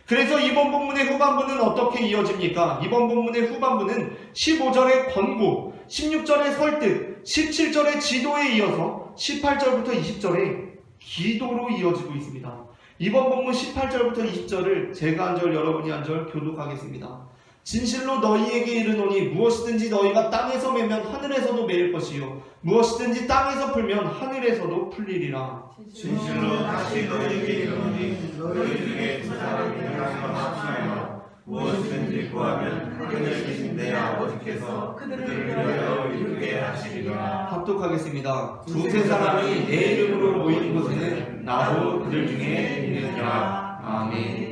그래서 이번 본문의 후반부는 어떻게 이어집니까? 이번 본문의 후반부는 15절의 권고, 16절의 설득, 17절의 지도에 이어서 18절부터 20절의 기도로 이어지고 있습니다. 이번 본문 18절부터 20절을 제가 한 절 여러분이 한 절 교독하겠습니다. 진실로 너희에게 이르노니 무엇이든지 너희가 땅에서 매면 하늘에서도 매일 것이요 무엇이든지 땅에서 풀면 하늘에서도 풀리리라. 진실로 다시 너희에게 이르노니 너희 중에 두 사람이 하나님과 합심하여 무엇이든지 구하면 하늘에 계신 내 아버지께서 그들을 위하여 이루게 하시리라. 합독하겠습니다. 두세 사람이 내 이름으로 모이는 곳에는 나도 그들 중에 있느니라. 아멘.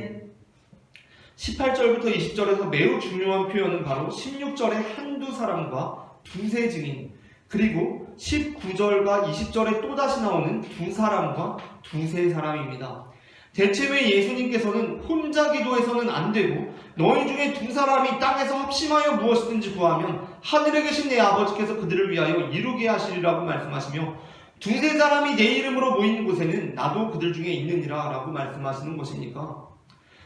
18절부터 20절에서 매우 중요한 표현은 바로 16절의 한두 사람과 두세 증인, 그리고 19절과 20절에 또다시 나오는 두 사람과 두세 사람입니다. 대체 왜 예수님께서는 혼자 기도해서는 안 되고 너희 중에 두 사람이 땅에서 합심하여 무엇이든지 구하면 하늘에 계신 내 아버지께서 그들을 위하여 이루게 하시리라고 말씀하시며 두세 사람이 내 이름으로 모이는 곳에는 나도 그들 중에 있느니라 라고 말씀하시는 것입니까?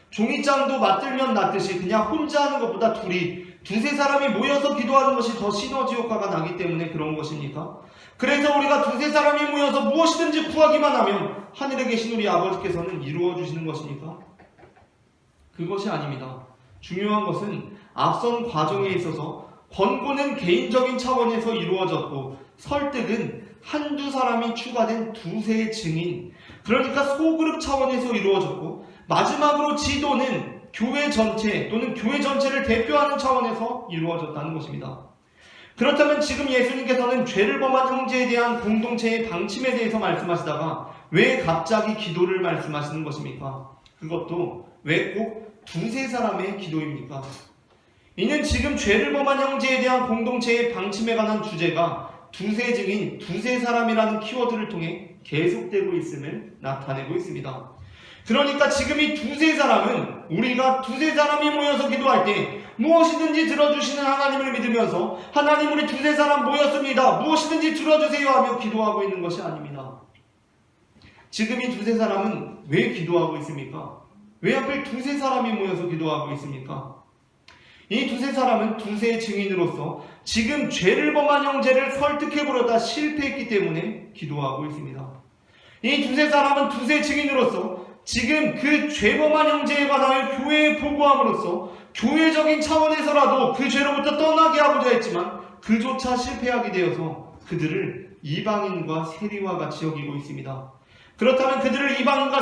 종이장도 맞들면 낫듯이 그냥 혼자 하는 것보다 두세 사람이 모여서 기도하는 것이 더 시너지 효과가 나기 때문에 그런 것입니까? 그래서 우리가 두세 사람이 모여서 무엇이든지 구하기만 하면 하늘에 계신 우리 아버지께서는 이루어 주시는 것입니까? 그것이 아닙니다. 중요한 것은 앞선 과정에 있어서 권고는 개인적인 차원에서 이루어졌고 설득은 한두 사람이 추가된 두세 증인, 그러니까 소그룹 차원에서 이루어졌고 마지막으로 지도는 교회 전체 또는 교회 전체를 대표하는 차원에서 이루어졌다는 것입니다. 그렇다면 지금 예수님께서는 죄를 범한 형제에 대한 공동체의 방침에 대해서 말씀하시다가 왜 갑자기 기도를 말씀하시는 것입니까? 그것도 왜 꼭 두세 사람의 기도입니까? 이는 지금 죄를 범한 형제에 대한 공동체의 방침에 관한 주제가 두세 증인, 두세 사람이라는 키워드를 통해 계속되고 있음을 나타내고 있습니다. 그러니까 지금 이 두세 사람은 우리가 두세 사람이 모여서 기도할 때 무엇이든지 들어주시는 하나님을 믿으면서 하나님 우리 두세 사람 모였습니다. 무엇이든지 들어주세요 하며 기도하고 있는 것이 아닙니다. 지금 이 두세 사람은 왜 기도하고 있습니까? 왜 하필 두세 사람이 모여서 기도하고 있습니까? 이 두세 사람은 두세 증인으로서 지금 죄를 범한 형제를 설득해보려다 실패했기 때문에 기도하고 있습니다. 이 두세 사람은 두세 증인으로서 지금 그 죄범한 형제에 관하여 교회에 보고함으로써 교회적인 차원에서라도 그 죄로부터 떠나게 하고자 했지만 그조차 실패하게 되어서 그들을 이방인과 세리와 같이 여기고 있습니다. 그렇다면 그들을 이방인과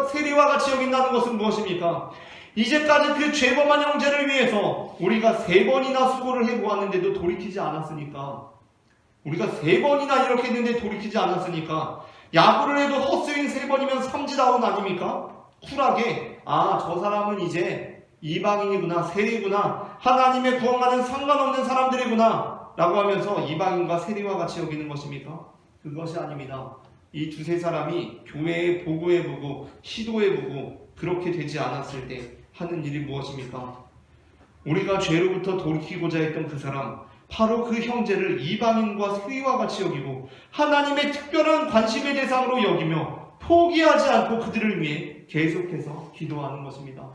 세리와 같이 여긴다는 것은 무엇입니까? 이제까지 그 죄범한 형제를 위해서 우리가 3번이나 수고를 해보았는데도 돌이키지 않았으니까, 우리가 3번이나 이렇게 했는데 돌이키지 않았으니까 야구를 해도 헛스윙 3번이면 삼지다운 아닙니까? 쿨하게 저 사람은 이제 이방인이구나, 세리구나, 하나님의 구원과는 상관없는 사람들이구나 라고 하면서 이방인과 세리와 같이 여기는 것입니까? 그것이 아닙니다. 이 두세 사람이 교회에 보고해보고 시도해보고 그렇게 되지 않았을 때 하는 일이 무엇입니까? 우리가 죄로부터 돌이키고자 했던 그 사람, 바로 그 형제를 이방인과 세리와 같이 여기고 하나님의 특별한 관심의 대상으로 여기며 포기하지 않고 그들을 위해 계속해서 기도하는 것입니다.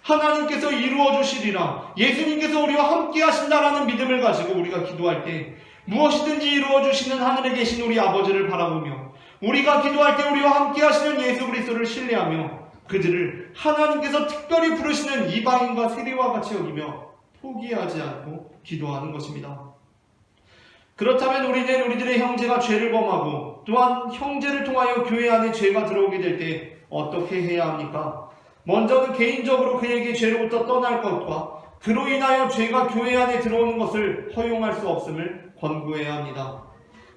하나님께서 이루어 주시리라, 예수님께서 우리와 함께 하신다라는 믿음을 가지고 우리가 기도할 때 무엇이든지 이루어 주시는 하늘에 계신 우리 아버지를 바라보며 우리가 기도할 때 우리와 함께 하시는 예수 그리스도를 신뢰하며 그들을 하나님께서 특별히 부르시는 이방인과 세리와 같이 여기며 포기하지 않고 기도하는 것입니다. 그렇다면 우리는 우리들의 형제가 죄를 범하고 또한 형제를 통하여 교회 안에 죄가 들어오게 될 때 어떻게 해야 합니까? 먼저는 개인적으로 그에게 죄로부터 떠날 것과 그로 인하여 죄가 교회 안에 들어오는 것을 허용할 수 없음을 권고해야 합니다.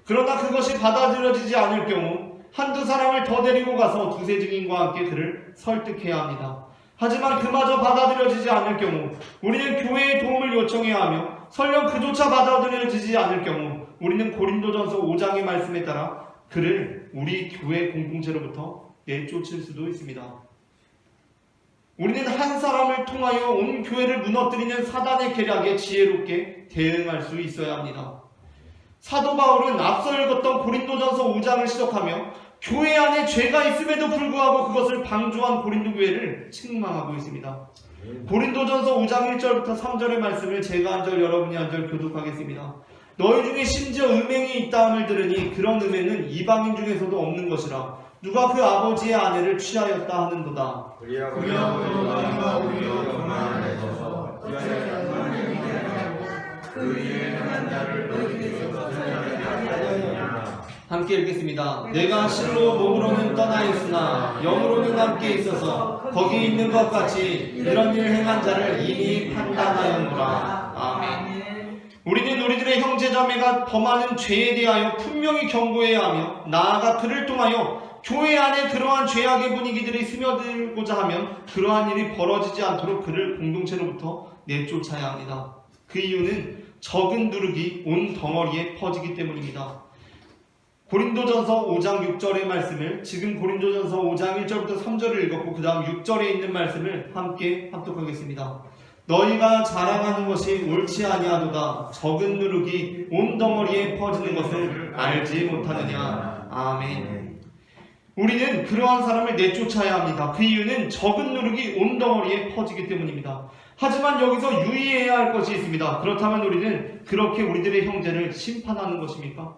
그러나 그것이 받아들여지지 않을 경우 한두 사람을 더 데리고 가서 두세 증인과 함께 그를 설득해야 합니다. 하지만 그마저 받아들여지지 않을 경우 우리는 교회의 도움을 요청해야 하며 설령 그조차 받아들여지지 않을 경우 우리는 고린도전서 5장의 말씀에 따라 그를 우리 교회 공동체로부터 내쫓을 수도 있습니다. 우리는 한 사람을 통하여 온 교회를 무너뜨리는 사단의 계략에 지혜롭게 대응할 수 있어야 합니다. 사도 바울은 앞서 읽었던 고린도전서 5장을 시작하며 교회 안에 죄가 있음에도 불구하고 그것을 방조한 고린도 교회를 책망하고 있습니다. 고린도전서 5장 1절부터 3절의 말씀을 제가 한 절 여러분이 한 절 교독하겠습니다. 너희 중에 심지어 음행이 있다함을 들으니 그런 음행은 이방인 중에서도 없는 것이라 누가 그 아버지의 아내를 취하였다 하는도다. 우리 아버지가 우리와 그만 안에서 그 위에 행한 자를 너희 중에서 선하게 하였느냐. 함께 읽겠습니다. 내가 실로 몸으로는 떠나 있으나 영으로는 함께 있어서 거기 있는 것 같이 이런 일을 행한 자를 이미 판단하였노라. 아멘. 우리는 우리들의 형제자매가 범하는 죄에 대하여 분명히 경고해야 하며 나아가 그를 통하여 교회 안에 그러한 죄악의 분위기들이 스며들고자 하면 그러한 일이 벌어지지 않도록 그를 공동체로부터 내쫓아야 합니다. 그 이유는 적은 누룩이 온 덩어리에 퍼지기 때문입니다. 고린도전서 5장 6절의 말씀을 지금 고린도전서 5장 1절부터 3절을 읽었고 그 다음 6절에 있는 말씀을 함께 합독하겠습니다. 너희가 자랑하는 것이 옳지 아니하도다. 적은 누룩이 온 덩어리에 퍼지는 것을 알지 못하느냐. 아멘. 우리는 그러한 사람을 내쫓아야 합니다. 그 이유는 적은 누룩이 온 덩어리에 퍼지기 때문입니다. 하지만 여기서 유의해야 할 것이 있습니다. 그렇다면 우리는 그렇게 우리들의 형제를 심판하는 것입니까?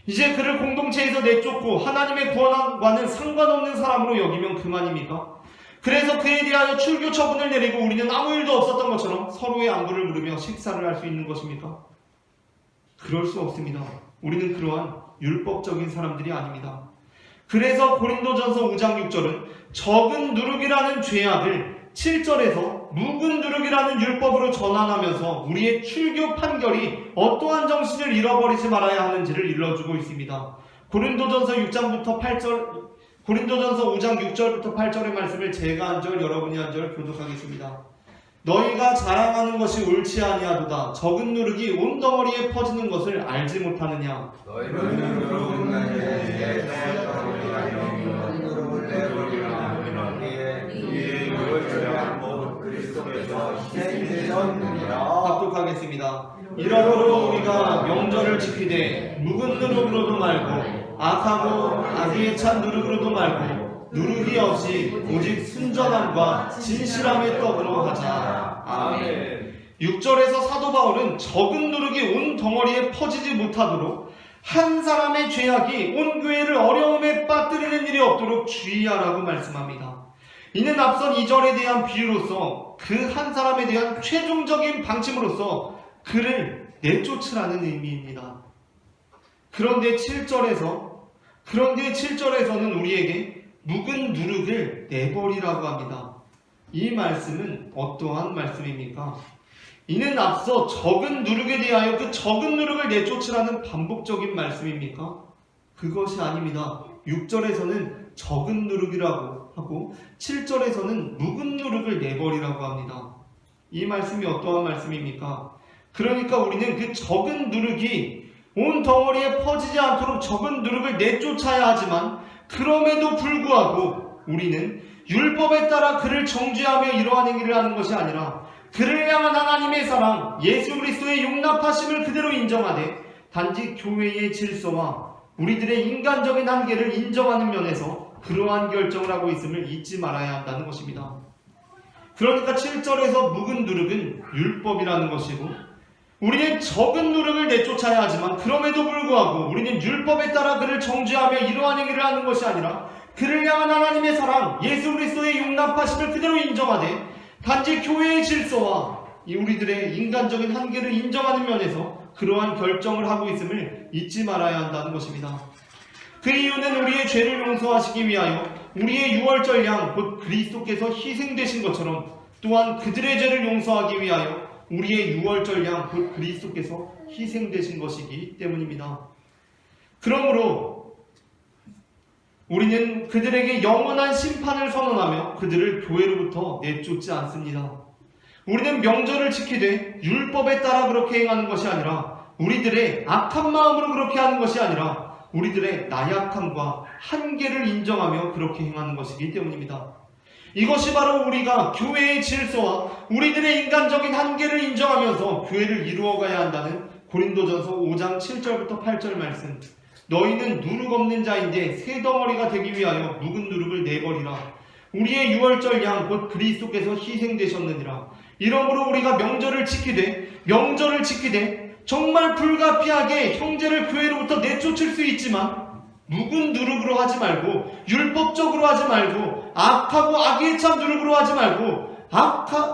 이제 그를 공동체에서 내쫓고 하나님의 구원과는 상관없는 사람으로 여기면 그만입니까? 그래서 그에 대하여 출교 처분을 내리고 우리는 아무 일도 없었던 것처럼 서로의 안부를 물으며 식사를 할 수 있는 것입니까? 그럴 수 없습니다. 우리는 그러한 율법적인 사람들이 아닙니다. 그래서 고린도전서 5장 6절은 적은 누룩이라는 죄악을 7절에서 묵은 누룩이라는 율법으로 전환하면서 우리의 출교 판결이 어떠한 정신을 잃어버리지 말아야 하는지를 일러주고 있습니다. 고린도전서 5장 6절부터 8절의 말씀을 제가 한 절 여러분이 한 절 교독하겠습니다. 너희가 자랑하는 것이 옳지 아니하도다. 적은 누룩이 온 덩어리에 퍼지는 것을 알지 못하느냐. 너희는 누룩은 나에게 우리가 영이 누룩을 내버리라. 이에 이걸 저녁 못 그리스도께서 희생되셨느니라. 합독하겠습니다. 이러므로 우리가 명절을 지키되 묵은 누룩으로도 말고 악하고 악의에 찬 누룩으로도 말고 누룩이 없이 오직 순전함과 진실함의 떡으로 하자. 아멘. 6절에서 사도 바울은 적은 누룩이 온 덩어리에 퍼지지 못하도록 한 사람의 죄악이 온 교회를 어려움에 빠뜨리는 일이 없도록 주의하라고 말씀합니다. 이는 앞선 2절에 대한 비유로서 그 한 사람에 대한 최종적인 방침으로서 그를 내쫓으라는 의미입니다. 그런데 7절에서는 우리에게 묵은 누룩을 내버리라고 합니다. 이 말씀은 어떠한 말씀입니까? 이는 앞서 적은 누룩에 대하여 그 적은 누룩을 내쫓으라는 반복적인 말씀입니까? 그것이 아닙니다. 6절에서는 적은 누룩이라고 하고 7절에서는 묵은 누룩을 내버리라고 합니다. 이 말씀이 어떠한 말씀입니까? 그러니까 우리는 그 적은 누룩이 온 덩어리에 퍼지지 않도록 적은 누룩을 내쫓아야 하지만 그럼에도 불구하고 우리는 율법에 따라 그를 정죄하며 이러한 행위를 하는 것이 아니라 그를 향한 하나님의 사랑, 예수 그리스도의 용납하심을 그대로 인정하되 단지 교회의 질서와 우리들의 인간적인 한계를 인정하는 면에서 그러한 결정을 하고 있음을 잊지 말아야 한다는 것입니다. 그러니까 7절에서 묵은 누룩은 율법이라는 것이고 우리는 적은 누룩을 내쫓아야 하지만 그럼에도 불구하고 우리는 율법에 따라 그를 정죄하며 이러한 행위를 하는 것이 아니라 그를 향한 하나님의 사랑, 예수 그리스도의 용납하심을 그대로 인정하되 단지 교회의 질서와 우리들의 인간적인 한계를 인정하는 면에서 그러한 결정을 하고 있음을 잊지 말아야 한다는 것입니다. 그 이유는 우리의 죄를 용서하시기 위하여 우리의 유월절 양 곧 그리스도께서 희생되신 것처럼 또한 그들의 죄를 용서하기 위하여 우리의 유월절 양 곧 그리스도께서 희생되신 것이기 때문입니다. 그러므로 우리는 그들에게 영원한 심판을 선언하며 그들을 교회로부터 내쫓지 않습니다. 우리는 명절을 지키되 율법에 따라 그렇게 행하는 것이 아니라 우리들의 악한 마음으로 그렇게 하는 것이 아니라 우리들의 나약함과 한계를 인정하며 그렇게 행하는 것이기 때문입니다. 이것이 바로 우리가 교회의 질서와 우리들의 인간적인 한계를 인정하면서 교회를 이루어가야 한다는 고린도전서 5장 7절부터 8절 말씀. 너희는 누룩 없는 자인데 새 덩어리가 되기 위하여 묵은 누룩을 내버리라. 우리의 유월절 양 곧 그리스도께서 희생되셨느니라. 이러므로 우리가 명절을 지키되 정말 불가피하게 형제를 교회로부터 내쫓을 수 있지만 묵은 누룩으로 하지 말고 율법적으로 하지 말고 악하고 악일참 누룩으로 하지 말고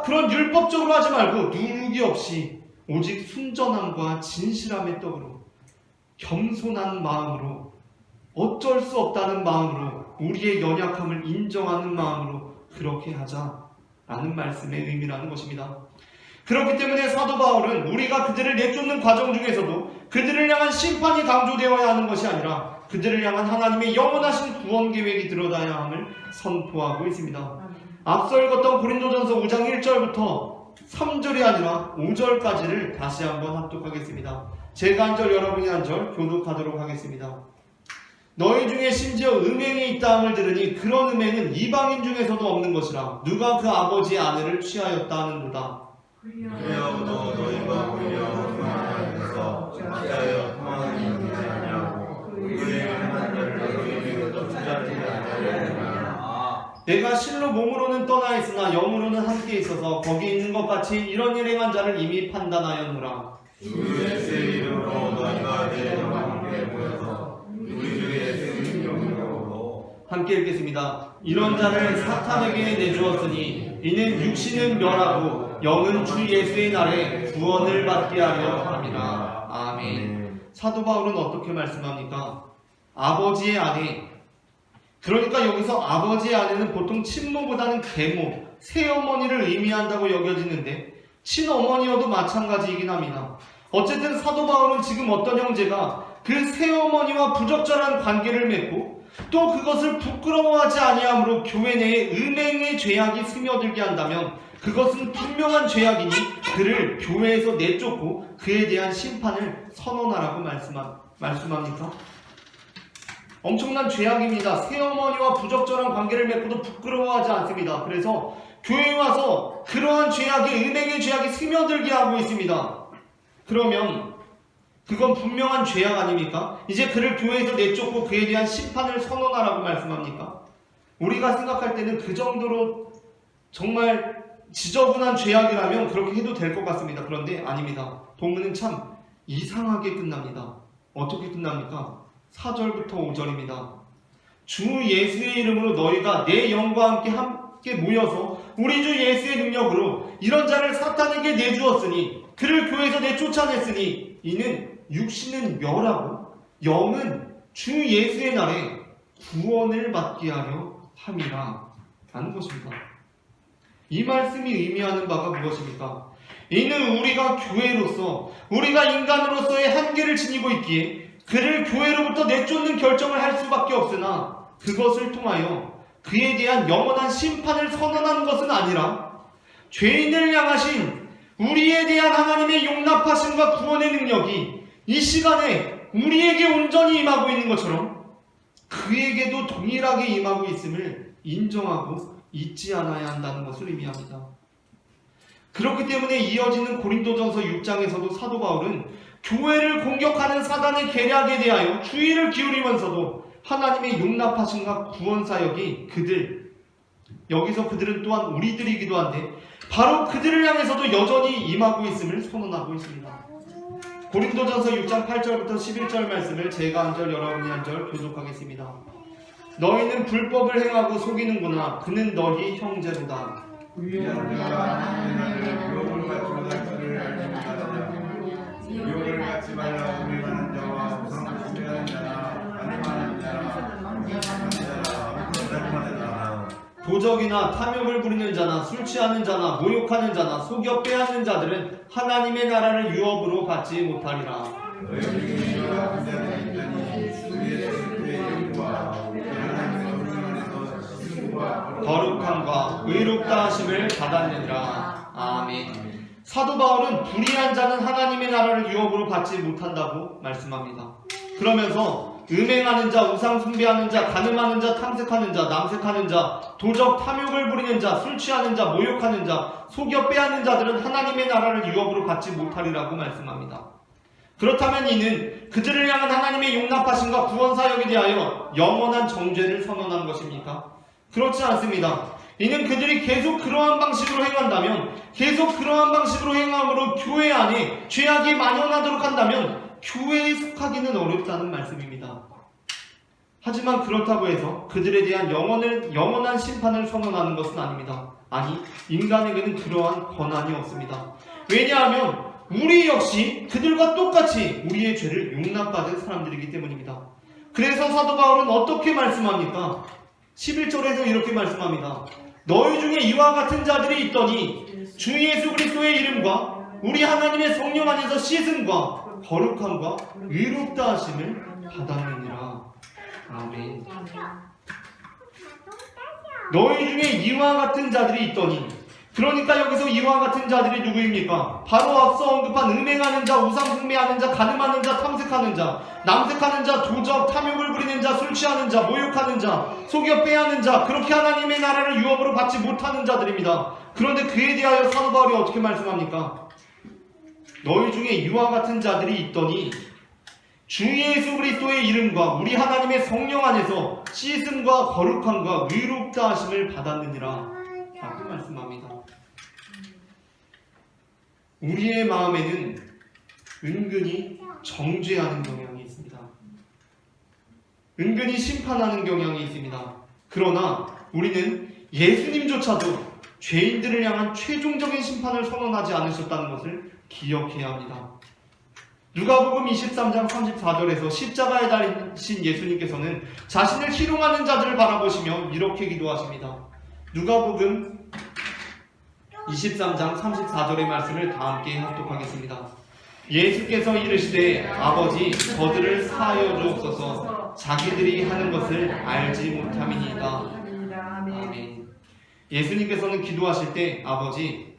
그런 율법적으로 하지 말고 누룩이 없이 오직 순전함과 진실함의 떡으로 겸손한 마음으로 어쩔 수 없다는 마음으로 우리의 연약함을 인정하는 마음으로 그렇게 하자라는 말씀의 의미라는 것입니다. 그렇기 때문에 사도 바울은 우리가 그들을 내쫓는 과정 중에서도 그들을 향한 심판이 강조되어야 하는 것이 아니라 그들을 향한 하나님의 영원하신 구원 계획이 들어가야 함을 선포하고 있습니다. 앞서 읽었던 고린도전서 5장 1절부터 3절이 아니라 5절까지를 다시 한번 합독하겠습니다. 제가 한 절 여러분이 한 절 교독하도록 하겠습니다. 너희 중에 심지어 음행이 있다 함을 들으니 그런 음행은 이방인 중에서도 없는 것이라 누가 그 아버지의 아내를 취하였다 하는도다. 그리하여도 너희가 오히려 그만하여서 취하여 통하는 일이 아니하고 의의 한 자를 너희에게도 주자지 않으려느냐. 내가 실로 몸으로는 떠나 있으나 영으로는 함께 있어서 거기 있는 것 같이 이런 일 행한 자를 이미 판단하였노라. 주 예수의 이름으로 너희가 내 영과 함께 모여서 우리 주 예수의 이름으로 함께 읽겠습니다. 이런 자를 사탄에게 내주었으니 이는 육신은 멸하고 영은 주 예수의 날에 구원을 받게 하려 함이라. 아멘. 사도 바울은 어떻게 말씀합니까? 아버지의 아내. 그러니까 여기서 아버지의 아내는 보통 친모보다는 계모, 새어머니를 의미한다고 여겨지는데 친어머니여도 마찬가지이긴 합니다. 어쨌든 사도 바울은 지금 어떤 형제가 그 새어머니와 부적절한 관계를 맺고 또 그것을 부끄러워하지 아니하므로 교회 내에 음행의 죄악이 스며들게 한다면 그것은 분명한 죄악이니 그를 교회에서 내쫓고 그에 대한 심판을 선언하라고 말씀합니까? 엄청난 죄악입니다. 새어머니와 부적절한 관계를 맺고도 부끄러워하지 않습니다. 그래서 교회에 와서 그러한 죄악이 음행의 죄악이 스며들게 하고 있습니다. 그러면 그건 분명한 죄악 아닙니까? 이제 그를 교회에서 내쫓고 그에 대한 심판을 선언하라고 말씀합니까? 우리가 생각할 때는 그 정도로 정말 지저분한 죄악이라면 그렇게 해도 될 것 같습니다. 그런데 아닙니다. 본문은 참 이상하게 끝납니다. 어떻게 끝납니까? 4절부터 5절입니다. 주 예수의 이름으로 너희가 내 영과 함께 모여서 우리 주 예수의 능력으로 이런 자를 사탄에게 내주었으니 그를 교회에서 내쫓아냈으니 이는 육신은 멸하고 영은 주 예수의 날에 구원을 받게 하려 함이라 라는 것입니다. 이 말씀이 의미하는 바가 무엇입니까? 이는 우리가 교회로서 우리가 인간으로서의 한계를 지니고 있기에 그를 교회로부터 내쫓는 결정을 할 수밖에 없으나 그것을 통하여 그에 대한 영원한 심판을 선언하는 것은 아니라 죄인을 향하신 우리에 대한 하나님의 용납하심과 구원의 능력이 이 시간에 우리에게 온전히 임하고 있는 것처럼 그에게도 동일하게 임하고 있음을 인정하고 잊지 않아야 한다는 것을 의미합니다. 그렇기 때문에 이어지는 고린도전서 6장에서도 사도 바울은 교회를 공격하는 사단의 계략에 대하여 주의를 기울이면서도 하나님의 용납하심과 구원 사역이 여기서 그들은 또한 우리들이기도 한데 바로 그들을 향해서도 여전히 임하고 있음을 선언하고 있습니다. 고린도전서 6장 8절부터 11절 말씀을 제가 한 절 여러분이 한 절 교독하겠습니다. 너희는 불법을 행하고 속이는구나. 그는 너희 형제로다. 유혹을 받지 말라. 음행하는 자와 우상 숭배하는 자나 간음하는 자나 공격하는 자나 거짓말하는 자나 도적이나 탐욕을 부리는 자나 술 취하는 자나 모욕하는 자나 속여 빼앗는 자들은 하나님의 나라를 유업으로 받지 못하리라. 너희 중에 유혹하는 자들이 있더니 우리의 그의 이름과 하나님의 성령에서 승부와 거룩함과 의롭다 하심을 받았느니라. 아멘. 사도 바울은 불의한 자는 하나님의 나라를 유업으로 받지 못한다고 말씀합니다. 그러면서 음행하는 자, 우상 숭배하는 자, 간음하는 자, 탐색하는 자, 남색하는 자, 도적 탐욕을 부리는 자, 술 취하는 자, 모욕하는 자, 속여 빼앗는 자들은 하나님의 나라를 유업으로 받지 못하리라고 말씀합니다. 그렇다면 이는 그들을 향한 하나님의 용납하심과 구원 사역에 대하여 영원한 정죄를 선언한 것입니까? 그렇지 않습니다. 이는 그들이 계속 그러한 방식으로 행한다면, 계속 그러한 방식으로 행함으로 교회 안에 죄악이 만연하도록 한다면 교회에 속하기는 어렵다는 말씀입니다. 하지만 그렇다고 해서 그들에 대한 영원한 심판을 선언하는 것은 아닙니다. 아니, 인간에게는 그러한 권한이 없습니다. 왜냐하면 우리 역시 그들과 똑같이 우리의 죄를 용납받은 사람들이기 때문입니다. 그래서 사도 바울은 어떻게 말씀합니까? 11절에서 이렇게 말씀합니다. 너희 중에 이와 같은 자들이 있더니 주 예수 그리스도의 이름과 우리 하나님의 성령 안에서 씻음과 거룩함과 의롭다 하심을 받았느니라. 아멘. 너희 중에 이와 같은 자들이 있더니, 그러니까 여기서 이와 같은 자들이 누구입니까? 바로 앞서 언급한 음행하는 자, 우상 숭배하는 자, 간음하는 자, 탐색하는 자, 남색하는 자, 도적, 탐욕을 부리는 자, 술 취하는 자, 모욕하는 자, 속여 빼앗는 자, 그렇게 하나님의 나라를 유업으로 받지 못하는 자들입니다. 그런데 그에 대하여 사도 바울이 어떻게 말씀합니까? 너희 중에 이와 같은 자들이 있더니 주 예수 그리스도의 이름과 우리 하나님의 성령 안에서 씻음과 거룩함과 의롭다 하심을 받았느니라 라고 말씀합니다. 우리의 마음에는 은근히 정죄하는 경향이 있습니다. 은근히 심판하는 경향이 있습니다. 그러나 우리는 예수님조차도 죄인들을 향한 최종적인 심판을 선언하지 않으셨다는 것을 기억해야 합니다. 누가복음 23장 34절에서 십자가에 달리신 예수님께서는 자신을 희롱하는 자들을 바라보시며 이렇게 기도하십니다. 누가복음 23장 34절의 말씀을 다 함께 합독하겠습니다. 예수께서 이르시되 아버지 저들을 사하여 주옵소서 자기들이 하는 것을 알지 못함이니이다. 아멘. 예수님께서는 기도하실 때 아버지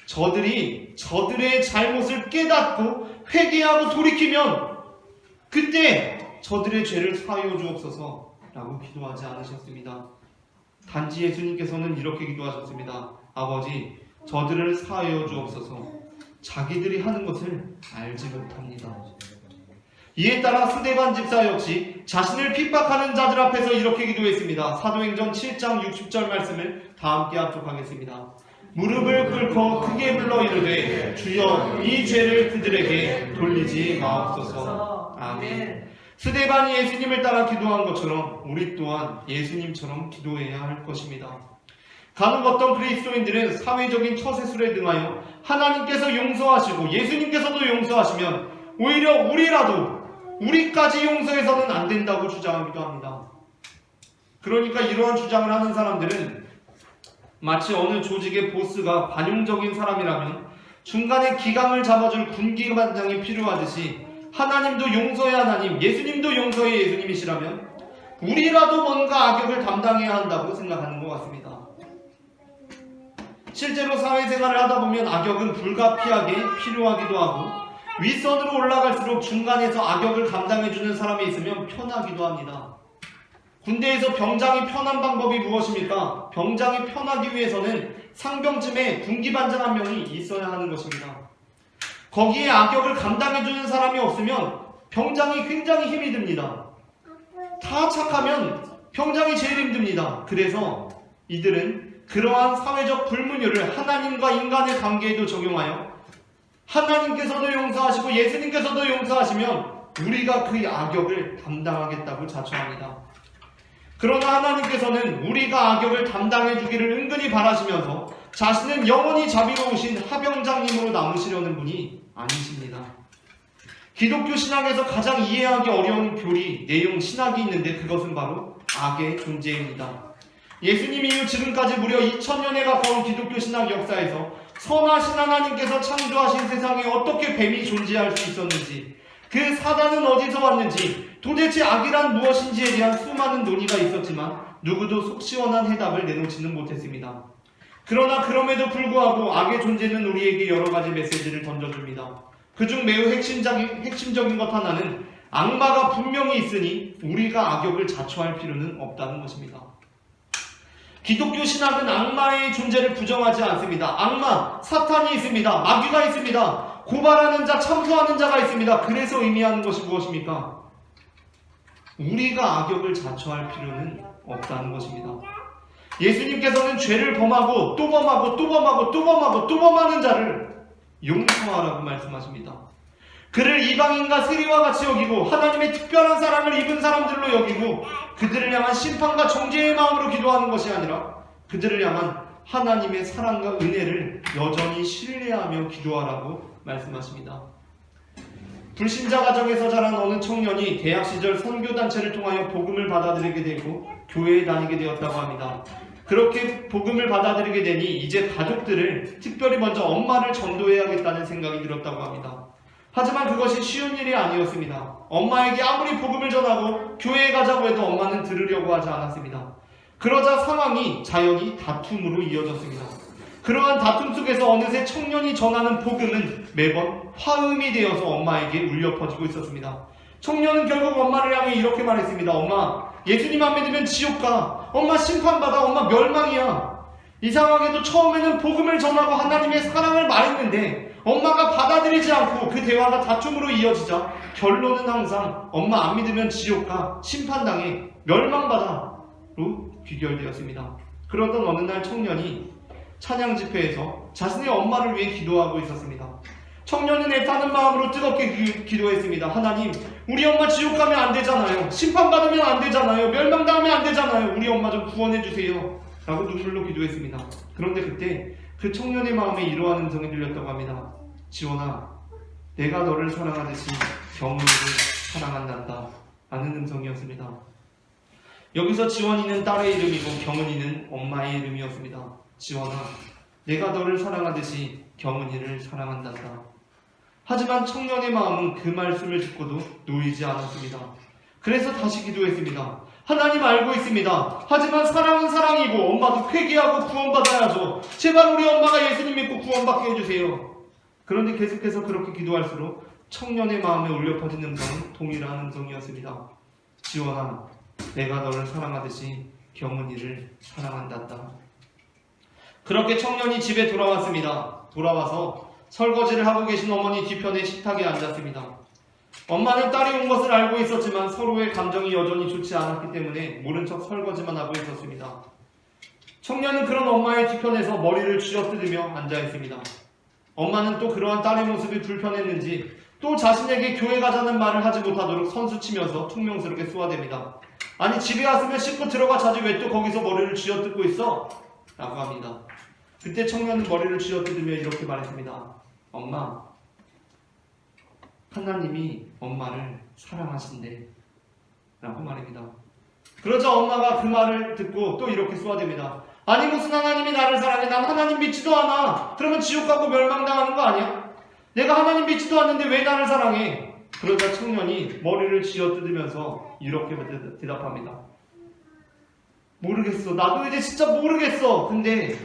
저들이 저들의 잘못을 깨닫고 회개하고 돌이키면 그때 저들의 죄를 사하여 주옵소서 라고 기도하지 않으셨습니다. 단지 예수님께서는 이렇게 기도하셨습니다. 아버지 저들을 사하여 주옵소서 자기들이 하는 것을 알지 못합니다. 이에 따라 스데반 집사 역시 자신을 핍박하는 자들 앞에서 이렇게 기도했습니다. 사도행전 7장 60절 말씀을 다 함께 합독하겠습니다. 무릎을 꿇고 크게 불러 이르되 주여 이 죄를 그들에게 돌리지 마옵소서. 아멘. 스데반이 예수님을 따라 기도한 것처럼 우리 또한 예수님처럼 기도해야 할 것입니다. 간혹 어떤 그리스도인들은 사회적인 처세술에 등하여 하나님께서 용서하시고 예수님께서도 용서하시면 오히려 우리까지 용서해서는 안 된다고 주장하기도 합니다. 그러니까 이러한 주장을 하는 사람들은 마치 어느 조직의 보스가 관용적인 사람이라면 중간에 기강을 잡아줄 군기반장이 필요하듯이 하나님도 용서의 하나님, 예수님도 용서의 예수님이시라면 우리라도 뭔가 악역을 담당해야 한다고 생각하는 것 같습니다. 실제로 사회생활을 하다 보면 악역은 불가피하게 필요하기도 하고 윗선으로 올라갈수록 중간에서 악역을 감당해주는 사람이 있으면 편하기도 합니다. 군대에서 병장이 편한 방법이 무엇입니까? 병장이 편하기 위해서는 상병쯤에 군기반장 한 명이 있어야 하는 것입니다. 거기에 악역을 감당해주는 사람이 없으면 병장이 굉장히 힘이 듭니다. 다 착하면 병장이 제일 힘듭니다. 그래서 이들은 그러한 사회적 불문율을 하나님과 인간의 관계에도 적용하여 하나님께서도 용서하시고 예수님께서도 용서하시면 우리가 그 악역을 담당하겠다고 자처합니다. 그러나 하나님께서는 우리가 악역을 담당해 주기를 은근히 바라시면서 자신은 영원히 자비로우신 하병장님으로 남으시려는 분이 아니십니다. 기독교 신학에서 가장 이해하기 어려운 교리, 내용, 신학이 있는데 그것은 바로 악의 존재입니다. 예수님 이후 지금까지 무려 2000년에 가까운 기독교 신학 역사에서 선하신 하나님께서 창조하신 세상에 어떻게 뱀이 존재할 수 있었는지, 그 사단은 어디서 왔는지, 도대체 악이란 무엇인지에 대한 수많은 논의가 있었지만 누구도 속 시원한 해답을 내놓지는 못했습니다. 그러나 그럼에도 불구하고 악의 존재는 우리에게 여러 가지 메시지를 던져줍니다. 그중 매우 핵심적인 것 하나는 악마가 분명히 있으니 우리가 악역을 자초할 필요는 없다는 것입니다. 기독교 신학은 악마의 존재를 부정하지 않습니다. 악마, 사탄이 있습니다. 마귀가 있습니다. 고발하는 자, 참소하는 자가 있습니다. 그래서 의미하는 것이 무엇입니까? 우리가 악역을 자초할 필요는 없다는 것입니다. 예수님께서는 죄를 범하고 또 범하고 또 범하고 또 범하고 또 범하는 자를 용서하라고 말씀하십니다. 그를 이방인과 세리와 같이 여기고 하나님의 특별한 사랑을 입은 사람들로 여기고 그들을 향한 심판과 정죄의 마음으로 기도하는 것이 아니라 그들을 향한 하나님의 사랑과 은혜를 여전히 신뢰하며 기도하라고 말씀하십니다. 불신자 가정에서 자란 어느 청년이 대학 시절 선교단체를 통하여 복음을 받아들이게 되고 교회에 다니게 되었다고 합니다. 그렇게 복음을 받아들이게 되니 이제 가족들을, 특별히 먼저 엄마를 전도해야겠다는 생각이 들었다고 합니다. 하지만 그것이 쉬운 일이 아니었습니다. 엄마에게 아무리 복음을 전하고 교회에 가자고 해도 엄마는 들으려고 하지 않았습니다. 그러자 상황이 자연히 다툼으로 이어졌습니다. 그러한 다툼 속에서 어느새 청년이 전하는 복음은 매번 화음이 되어서 엄마에게 울려 퍼지고 있었습니다. 청년은 결국 엄마를 향해 이렇게 말했습니다. 엄마, 예수님 안 믿으면 지옥 가. 엄마 심판받아. 엄마 멸망이야. 이상하게도 처음에는 복음을 전하고 하나님의 사랑을 말했는데 엄마가 받아들이지 않고 그 대화가 다툼으로 이어지자 결론은 항상 엄마 안 믿으면 지옥 가, 심판당해, 멸망받아로 귀결되었습니다. 그러던 어느 날 청년이 찬양 집회에서 자신의 엄마를 위해 기도하고 있었습니다. 청년은 애타는 마음으로 뜨겁게 기도했습니다. 하나님, 우리 엄마 지옥 가면 안 되잖아요. 심판받으면 안 되잖아요. 멸망당하면 안 되잖아요. 우리 엄마 좀 구원해 주세요. 라고 눈물로 기도했습니다. 그런데 그때 그 청년의 마음에 이러한 음성이 들렸다고 합니다. 지원아, 내가 너를 사랑하듯이 경은이를 사랑한단다. 라는 음성이었습니다. 여기서 지원이는 딸의 이름이고 경은이는 엄마의 이름이었습니다. 지원아, 내가 너를 사랑하듯이 경은이를 사랑한단다. 하지만 청년의 마음은 그 말씀을 듣고도 놓이지 않았습니다. 그래서 다시 기도했습니다. 하나님 알고 있습니다. 하지만 사랑은 사랑이고 엄마도 회개하고 구원받아야죠. 제발 우리 엄마가 예수님 믿고 구원받게 해주세요. 그런데 계속해서 그렇게 기도할수록 청년의 마음에 울려 퍼진 음성은 동일한 음성이었습니다. 지원아, 내가 너를 사랑하듯이 경은이를 사랑한단다. 그렇게 청년이 집에 돌아왔습니다. 돌아와서 설거지를 하고 계신 어머니 뒤편에 식탁에 앉았습니다. 엄마는 딸이 온 것을 알고 있었지만 서로의 감정이 여전히 좋지 않았기 때문에 모른 척 설거지만 하고 있었습니다. 청년은 그런 엄마의 뒤편에서 머리를 쥐어뜯으며 앉아있습니다. 엄마는 또 그러한 딸의 모습이 불편했는지 또 자신에게 교회 가자는 말을 하지 못하도록 선수치면서 퉁명스럽게 쏘아댑니다. 아니, 집에 왔으면 씻고 들어가 자지 왜 또 거기서 머리를 쥐어뜯고 있어? 라고 합니다. 그때 청년은 머리를 쥐어뜯으며 이렇게 말했습니다. 엄마, 하나님이 엄마를 사랑하신대. 라고 말입니다. 그러자 엄마가 그 말을 듣고 또 이렇게 쏘아댑니다. 아니, 무슨 하나님이 나를 사랑해? 난 하나님 믿지도 않아. 그러면 지옥 가고 멸망당하는 거 아니야? 내가 하나님 믿지도 않는데 왜 나를 사랑해? 그러자 청년이 머리를 쥐어뜯으면서 이렇게 대답합니다. 모르겠어. 나도 이제 진짜 모르겠어. 근데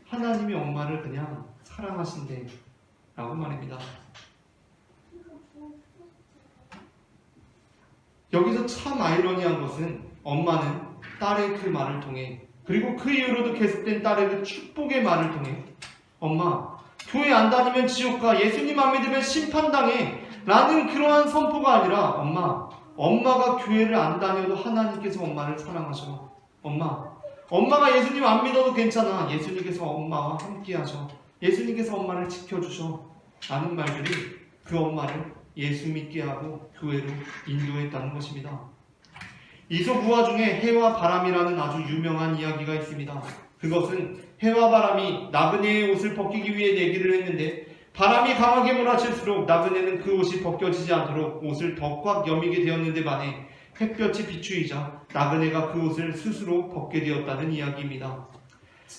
하나님이 엄마를 그냥 사랑하신대. 라고 말입니다. 여기서 참 아이러니한 것은 엄마는 딸의 그 말을 통해, 그리고 그 이후로도 계속된 딸의 그 축복의 말을 통해 엄마, 교회 안 다니면 지옥 가, 예수님 안 믿으면 심판당해 라는 그러한 선포가 아니라 엄마가 교회를 안 다녀도 하나님께서 엄마를 사랑하셔. 엄마가 예수님 안 믿어도 괜찮아. 예수님께서 엄마와 함께 하셔. 예수님께서 엄마를 지켜주셔. 라는 말들이 그 엄마를 예수 믿게 하고 교회로 인도했다는 것입니다. 이솝우화 중에 해와 바람이라는 아주 유명한 이야기가 있습니다. 그것은 해와 바람이 나그네의 옷을 벗기기 위해 내기를 했는데 바람이 강하게 몰아칠수록 나그네는 그 옷이 벗겨지지 않도록 옷을 더 꽉 여미게 되었는데 반해 햇볕이 비추이자 나그네가 그 옷을 스스로 벗게 되었다는 이야기입니다.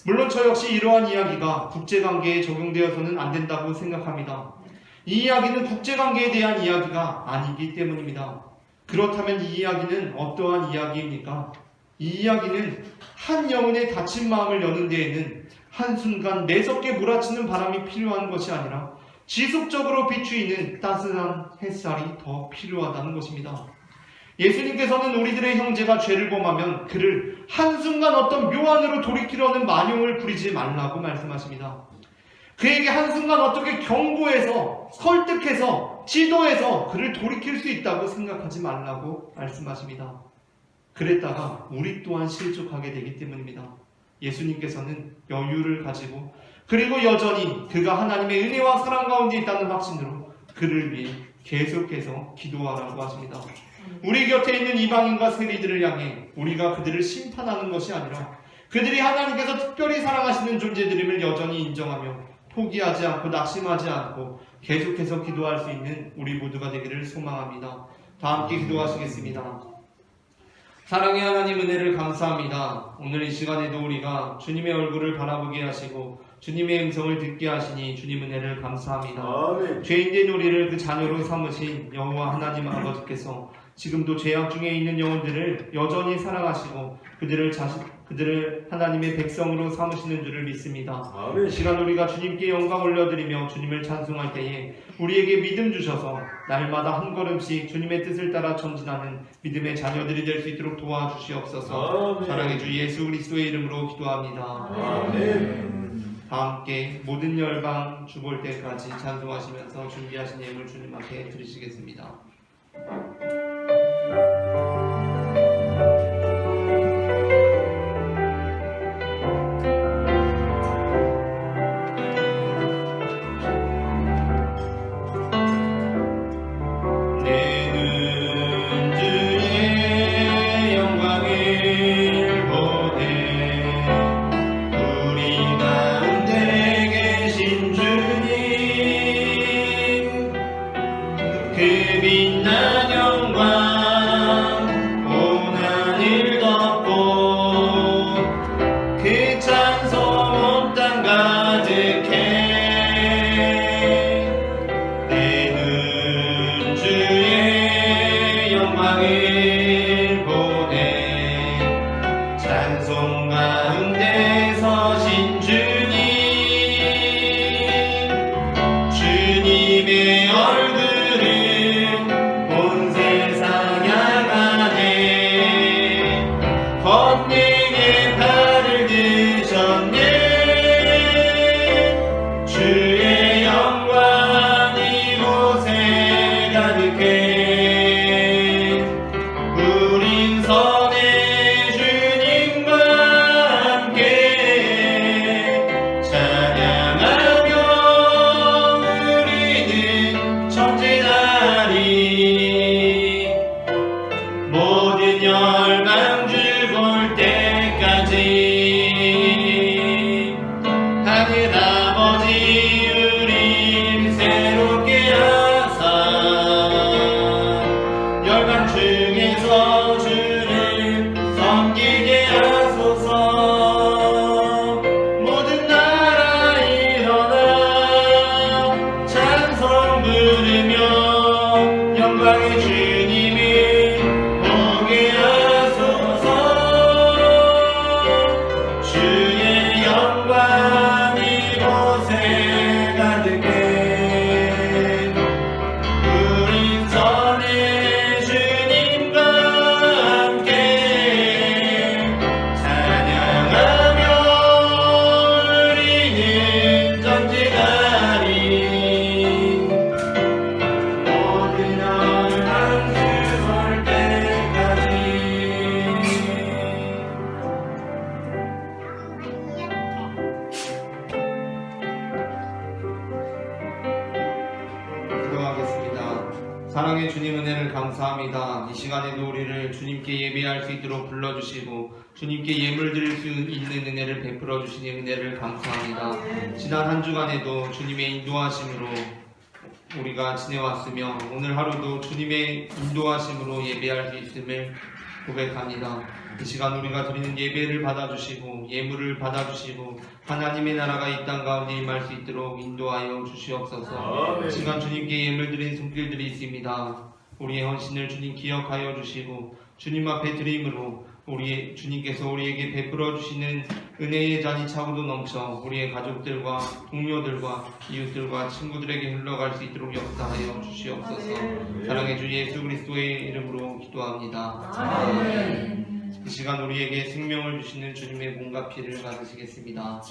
물론 저 역시 이러한 이야기가 국제관계에 적용되어서는 안 된다고 생각합니다. 이 이야기는 국제관계에 대한 이야기가 아니기 때문입니다. 그렇다면 이 이야기는 어떠한 이야기입니까? 이 이야기는 한 영혼의 다친 마음을 여는 데에는 한순간 매섭게 몰아치는 바람이 필요한 것이 아니라 지속적으로 비추이는 따스한 햇살이 더 필요하다는 것입니다. 예수님께서는 우리들의 형제가 죄를 범하면 그를 한순간 어떤 묘안으로 돌이키려는 만용을 부리지 말라고 말씀하십니다. 그에게 한순간 어떻게 경고해서 설득해서 지도해서 그를 돌이킬 수 있다고 생각하지 말라고 말씀하십니다. 그랬다가 우리 또한 실족하게 되기 때문입니다. 예수님께서는 여유를 가지고 그리고 여전히 그가 하나님의 은혜와 사랑 가운데 있다는 확신으로 그를 위해 계속해서 기도하라고 하십니다. 우리 곁에 있는 이방인과 세리들을 향해 우리가 그들을 심판하는 것이 아니라 그들이 하나님께서 특별히 사랑하시는 존재들임을 여전히 인정하며 포기하지 않고 낙심하지 않고 계속해서 기도할 수 있는 우리 모두가 되기를 소망합니다. 다 함께 기도하시겠습니다. 사랑의 하나님, 은혜를 감사합니다. 오늘 이 시간에도 우리가 주님의 얼굴을 바라보게 하시고 주님의 음성을 듣게 하시니 주님 은혜를 감사합니다. 아멘. 죄인된 우리를 그 자녀로 삼으신 여호와 하나님 아버지께서 지금도 죄악 중에 있는 영혼들을 여전히 사랑하시고 그들을 하나님의 백성으로 삼으시는 줄을 믿습니다. 아멘. 이 시간 우리가 주님께 영광 올려드리며 주님을 찬송할 때에 우리에게 믿음 주셔서 날마다 한 걸음씩 주님의 뜻을 따라 전진하는 믿음의 자녀들이 될 수 있도록 도와주시옵소서. 아멘. 사랑의 주 예수 그리스도의 이름으로 기도합니다. 아멘. 다 함께 모든 열방 주볼 때까지 찬송하시면서 준비하신 예물 주님 앞에 드리시겠습니다. 영광의 주님을 보게 하소서. 감사합니다. 이 시간에도 우리를 주님께 예배할 수 있도록 불러주시고 주님께 예물 드릴 수 있는 은혜를 베풀어 주시니 은혜를 감사합니다. 지난 한 주간에도 주님의 인도하심으로 우리가 지내왔으며 오늘 하루도 주님의 인도하심으로 예배할 수 있음을 고백합니다. 이 시간 우리가 드리는 예배를 받아주시고 예물을 받아주시고 하나님의 나라가 이 땅 가운데 임할 수 있도록 인도하여 주시옵소서. 이 시간 주님께 예물 드린 손길들이 있습니다. 우리의 헌신을 주님 기억하여 주시고 주님 앞에 드림으로 주님께서 우리에게 베풀어 주시는 은혜의 잔이 차고도 넘쳐 우리의 가족들과 동료들과 이웃들과 친구들에게 흘러갈 수 있도록 역사하여 주시옵소서. 사랑의 주 예수 그리스도의 이름으로 기도합니다. 아멘. 이 시간 우리에게 생명을 주시는 주님의 몸과 피를 받으시겠습니다.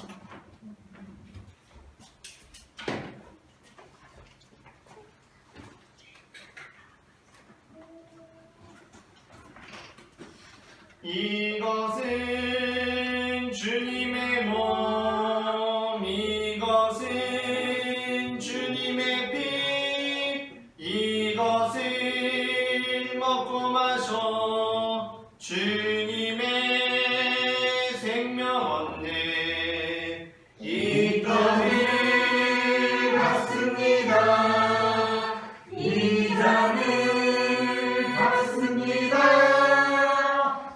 이것은 주님의 몸, 이것은 주님의 피, 이것을 먹고 마셔 주님의 생명 얻네. 이 떡을 받습니다. 이 잔을 받습니다.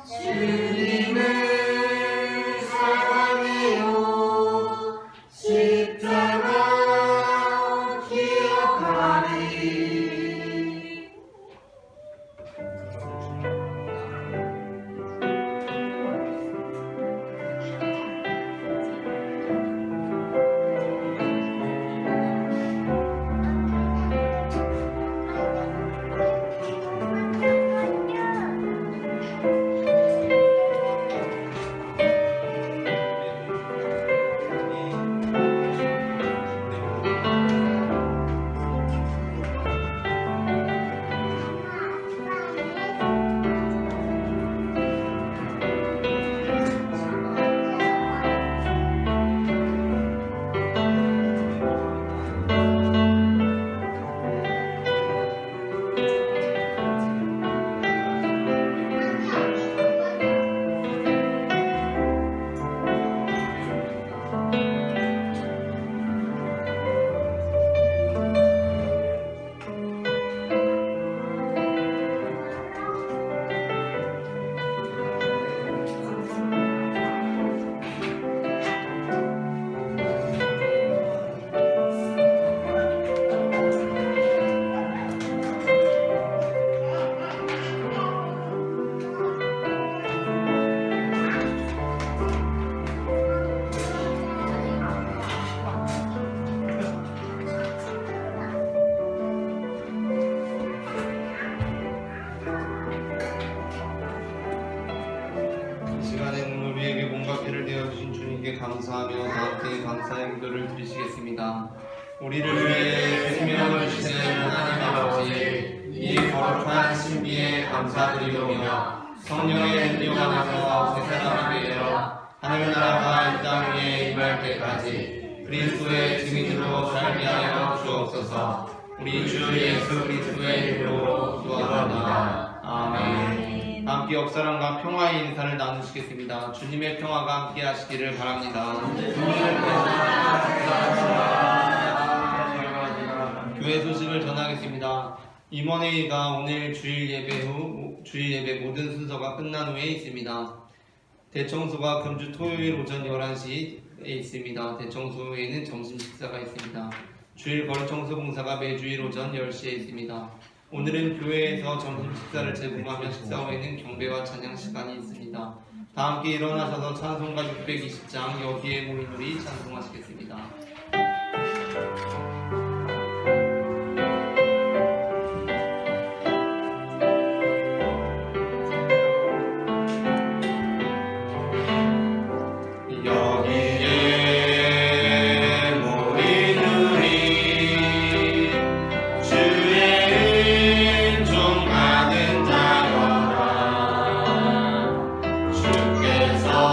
주님을 사랑해요. 십자가 기억하리. 감사하며 다 함께 감사의 기도를 드리시겠습니다. 우리를 위해 생명을 주시는 하나님 아버지, 이 거룩한 신비에 감사드리오며 성령의 인도 안에서 새 사람이 되어 하늘나라가 이 땅 위에 임할 때까지 그리스도의 증인으로 살게 하여 주옵소서. 우리 주 예수 그리스도의 이름으로 기도합니다. 아멘. 함께 옆사람과 평화의 인사를 나누시겠습니다. 주님의 평화가 함께 하시기를 바랍니다. 교회 소식을 전하겠습니다. 임원회의가 오늘 주일 예배 모든 순서가 끝난 후에 있습니다. 대청소가 금주 토요일 오전 11시에 있습니다. 대청소 후에는 점심 식사가 있습니다. 주일 거리청소 봉사가 매주일 오전 10시에 있습니다. 오늘은 교회에서 점심 식사를 제공하며 식사 후에는 경배와 찬양 시간이 있습니다. 다 함께 일어나셔서 찬송가 620장 여기에 모인 우리 찬송하시겠습니다.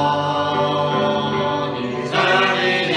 주께서 이 자리에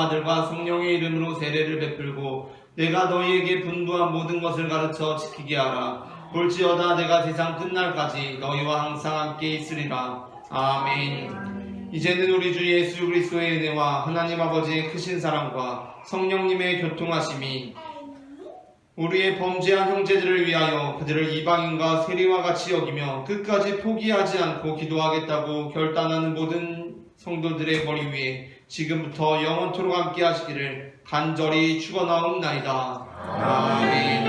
아들과 성령의 이름으로 세례를 베풀고 내가 너희에게 분부한 모든 것을 가르쳐 지키게 하라. 볼지어다 내가 세상 끝날까지 너희와 항상 함께 있으리라. 아멘. 이제는 우리 주 예수 그리스도의 은혜와 하나님 아버지의 크신 사랑과 성령님의 교통하심이 우리의 범죄한 형제들을 위하여 그들을 이방인과 세리와 같이 여기며 끝까지 포기하지 않고 기도하겠다고 결단하는 모든 성도들의 머리 위에 지금부터 영원토록 함께 하시기를 간절히 축원하옵나이다. 아멘.